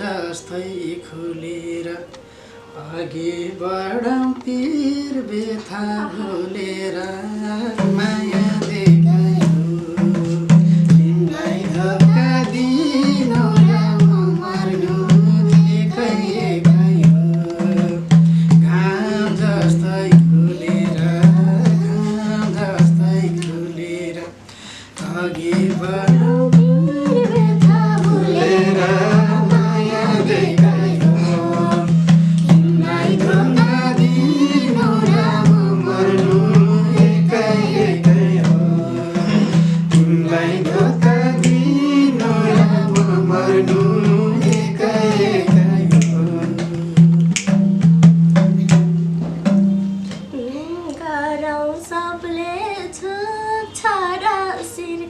जस्तै खुलेर अघि बढौँ पीर व्यथा भुलेर माया देखायो तिमीलाई धोका दिनु र म मर्नु एकै एकै हो घाम जस्तै खुलेर अघि बढौँ पीर व्यथा भुलेर माया देखायो तिमीलाई धोका दिनु र म मर्नु एकै एकै हो तिमीलाई धोका दिनु र म मर्नु एकै एकै हो गरौँ सबले छुछरा शिर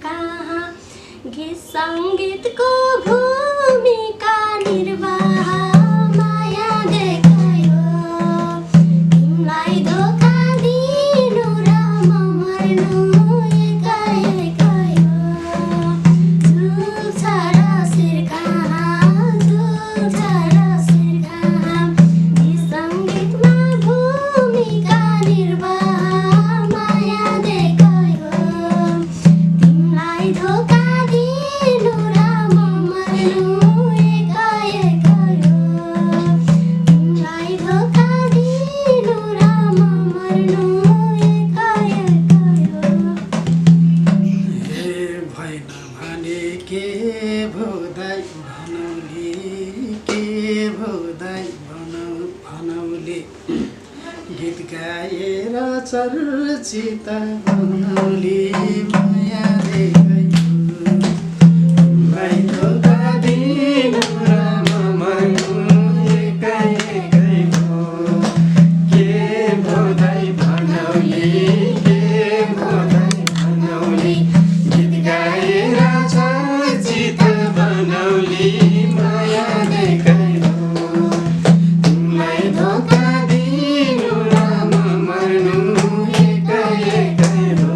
कहाँ गीत सङ्गीतको भूमिका निर्वाह माया देखायो तिमीलाई धोका दिनु र म मर्नु एकै एकै हो छुछरा शिर कहाँ गीत सङ्गीतमा भूमिका निर्वाह माया देखायो तिमीलाई धोका दिनु र म मर्नु एकै एकै हो तिमीलाई धोका दिनु र म मर्नु एकै एकै हो ए भएन भने के भोदाइ भनौली के भोदाइ भनौली गीत गाएर चर्चित बनौली माया देखायो तिमीलाई धोका दिनु र म मर्नु एकै एकै हो के भोदाइ भनौली के भोदाइ भनौली गीत गाएर चर्चित बनौली माया देखायो तिमीलाई धोका दिनु र म मर्नु एकै एकै हो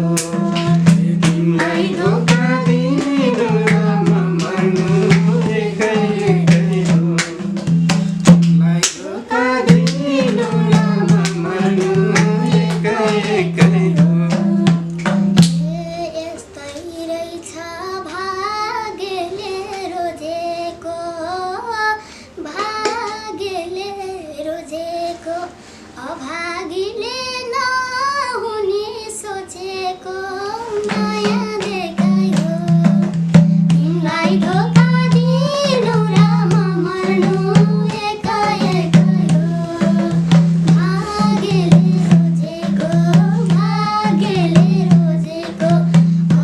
तिमीलाई धोका दिनु र म मर्नु एकै एकै हो तिमीलाई धोका दिनु र म मर्नु एकै एकै हो यस्तै रहेछ भाग्यले रोजेको अभागीले नहुने सोचेको माया देखायो तिमीलाई धोका दिनु र म मर्नु एकै एकै हो भाग्यले रोजेको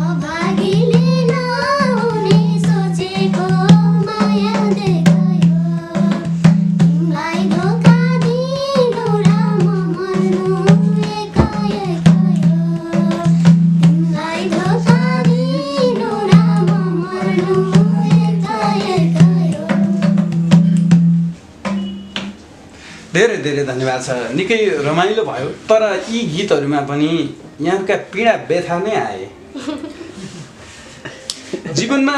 अभागीले नहुने सोचेको माया देखायो तिमीलाई धोका दिनु र म मर्नु एकै एकै हो तिमीलाई धोका दिनु र म मर्नु एकै एकै हो धेरै धेरै धन्यवाद छ निकै रमाइलो भयो तर यी गीतहरूमा पनि यहाँका पीडा व्यथा नै आए जीवनमा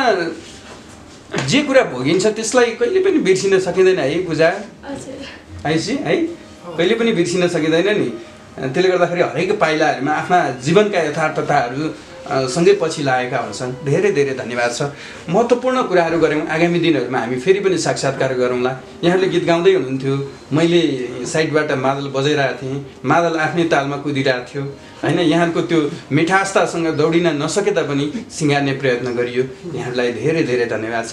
जे कुरा भोगिन्छ त्यसलाई कहिले पनि बिर्सिन सकिँदैन है पूजा हजुर आइसी है कहिले पनि बिर्सिन सकिँदैन नि त्यसले गर्दाखेरि हरेक पाइलाहरूमा आफ्ना जीवनका यथार्थताहरू सँगै पछि लागेका हुन्छन् धेरै धेरै धन्यवाद छ महत्त्वपूर्ण कुराहरू गऱ्यौँ आगामी दिनहरूमा हामी फेरि पनि साक्षात्कार गरौँला यहाँले गीत गाउँदै हुनुहुन्थ्यो मैले साइडबाट मादल बजाइरहेको थिएँ मादल आफ्नै तालमा कुदिरहेको थियो होइन यहाँको त्यो मिठासतासँग दौडिन नसके तापनि सिँगार्ने प्रयत्न गरियो यहाँहरूलाई धेरै धेरै धन्यवाद छ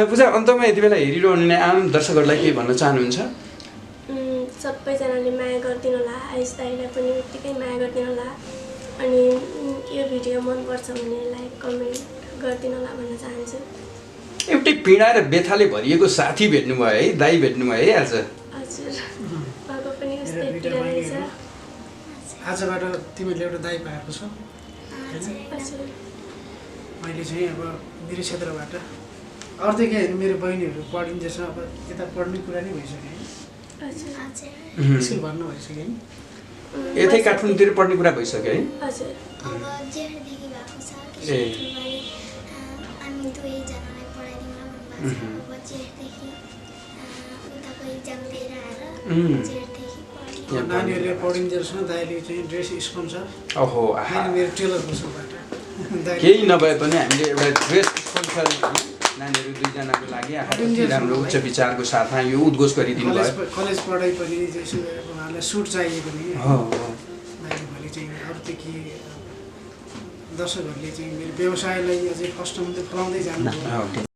पूजा अन्तमा यति बेला हेरिरहने आम दर्शकहरूलाई के भन्न चाहनुहुन्छ सबैजनाले माया गरिदिनु होला आयुष दाइलाई पनि उत्तिकै माया गरिदिनु होला अनि यो भिडियो मनपर्छ भने लाइक कमेन्ट गरिदिनु होला भन्न चाहन्छु एउटै पीडा र व्यथाले भरिएको साथी भेट्नुभयो है दाइ भेट्नुभयो है आज हजुर उहाँको पनि उस्तै पीडा रहेछ आजबाट तिमीले एउटा दाइ पाएको छौ हजुर मैले चाहिँ अब मेरो क्षेत्रबाट अर्धै के मेरो बहिनीहरू पढिँदैछ अब यता पढ्ने कुरा नै भइसक्यो हजुर स्कुल भर्नु भइसक्यो यतै काठमाडौँतिर पढ्ने कुरा भइसक्यो है? हजुर। अब जेठदेखि भएको छ ए। हामी दुवैजनालाई पढाइदिउँ भन्नुभएको छ। अब जेठदेखि उताको इक्जाम दिएर आएर जेठदेखि पढ्ने। नानीहरूले पढिन्जेलसम्म दाइले चाहिँ ड्रेस स्पोन्सर ओहो आहा। मेरो टेलरको सोबाट केही नभए पनि हामीले एउटा ड्रेस स्पोन्सर नानीहरू दुईजनाको लागि आफै राम्रो उच्च विचारको साथमा यो उद्घोष गरिदिनु भयो। कलेज पढाइ पनि जस्तो उहाँलाई सुट चाहिए पनि हो दाइले भोलि चाहिँ अरू त के दर्शकहरूले चाहिँ मेरो व्यवसायलाई अझै फस्टमा चाहिँ फलाउँदै जानु हो